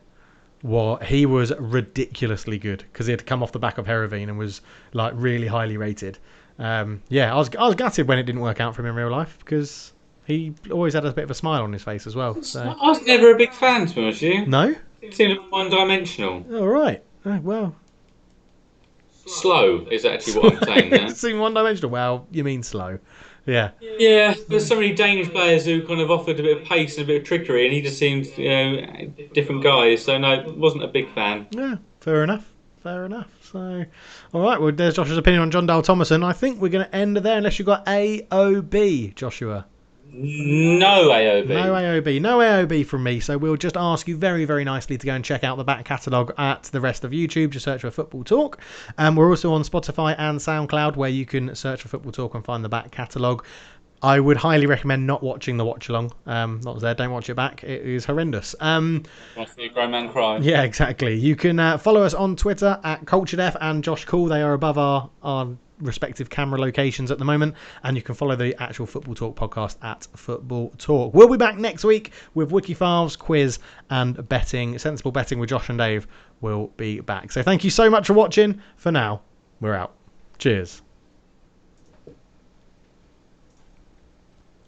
he was ridiculously good because he had come off the back of Heerenveen and was like really highly rated. Yeah, I was gutted when it didn't work out for him in real life because he always had a bit of a smile on his face as well. So. I was never a big fan, to be honest with you. No? It seemed one-dimensional. All right. Oh, well. Slow is actually what I'm saying there. It seemed one-dimensional. Well, you mean slow. Yeah. Yeah, there's so many Danish players who kind of offered a bit of pace and a bit of trickery, and he just seemed, different guys. So no, wasn't a big fan. Yeah, fair enough. So, all right, well, there's Joshua's opinion on John Dale Thomason. I think we're going to end there unless you've got A, O, B, Joshua. No AOB. No AOB from me. So we'll just ask you very, very nicely to go and check out the back catalogue at the rest of YouTube. Just search for Football Talk. We're also on Spotify and SoundCloud where you can search for Football Talk and find the back catalogue. I would highly recommend not watching the watch along. Not there, don't watch it back. It is horrendous. Want to see a grown man cry? Yeah, exactly. You can follow us on Twitter at CultureDef and Josh Cool. They are above our respective camera locations at the moment, and you can follow the actual Football Talk podcast at Football Talk. We'll be back next week with Wikifiles, quiz, and betting. Sensible betting with Josh and Dave will be back. So thank you so much for watching. For now, we're out. Cheers.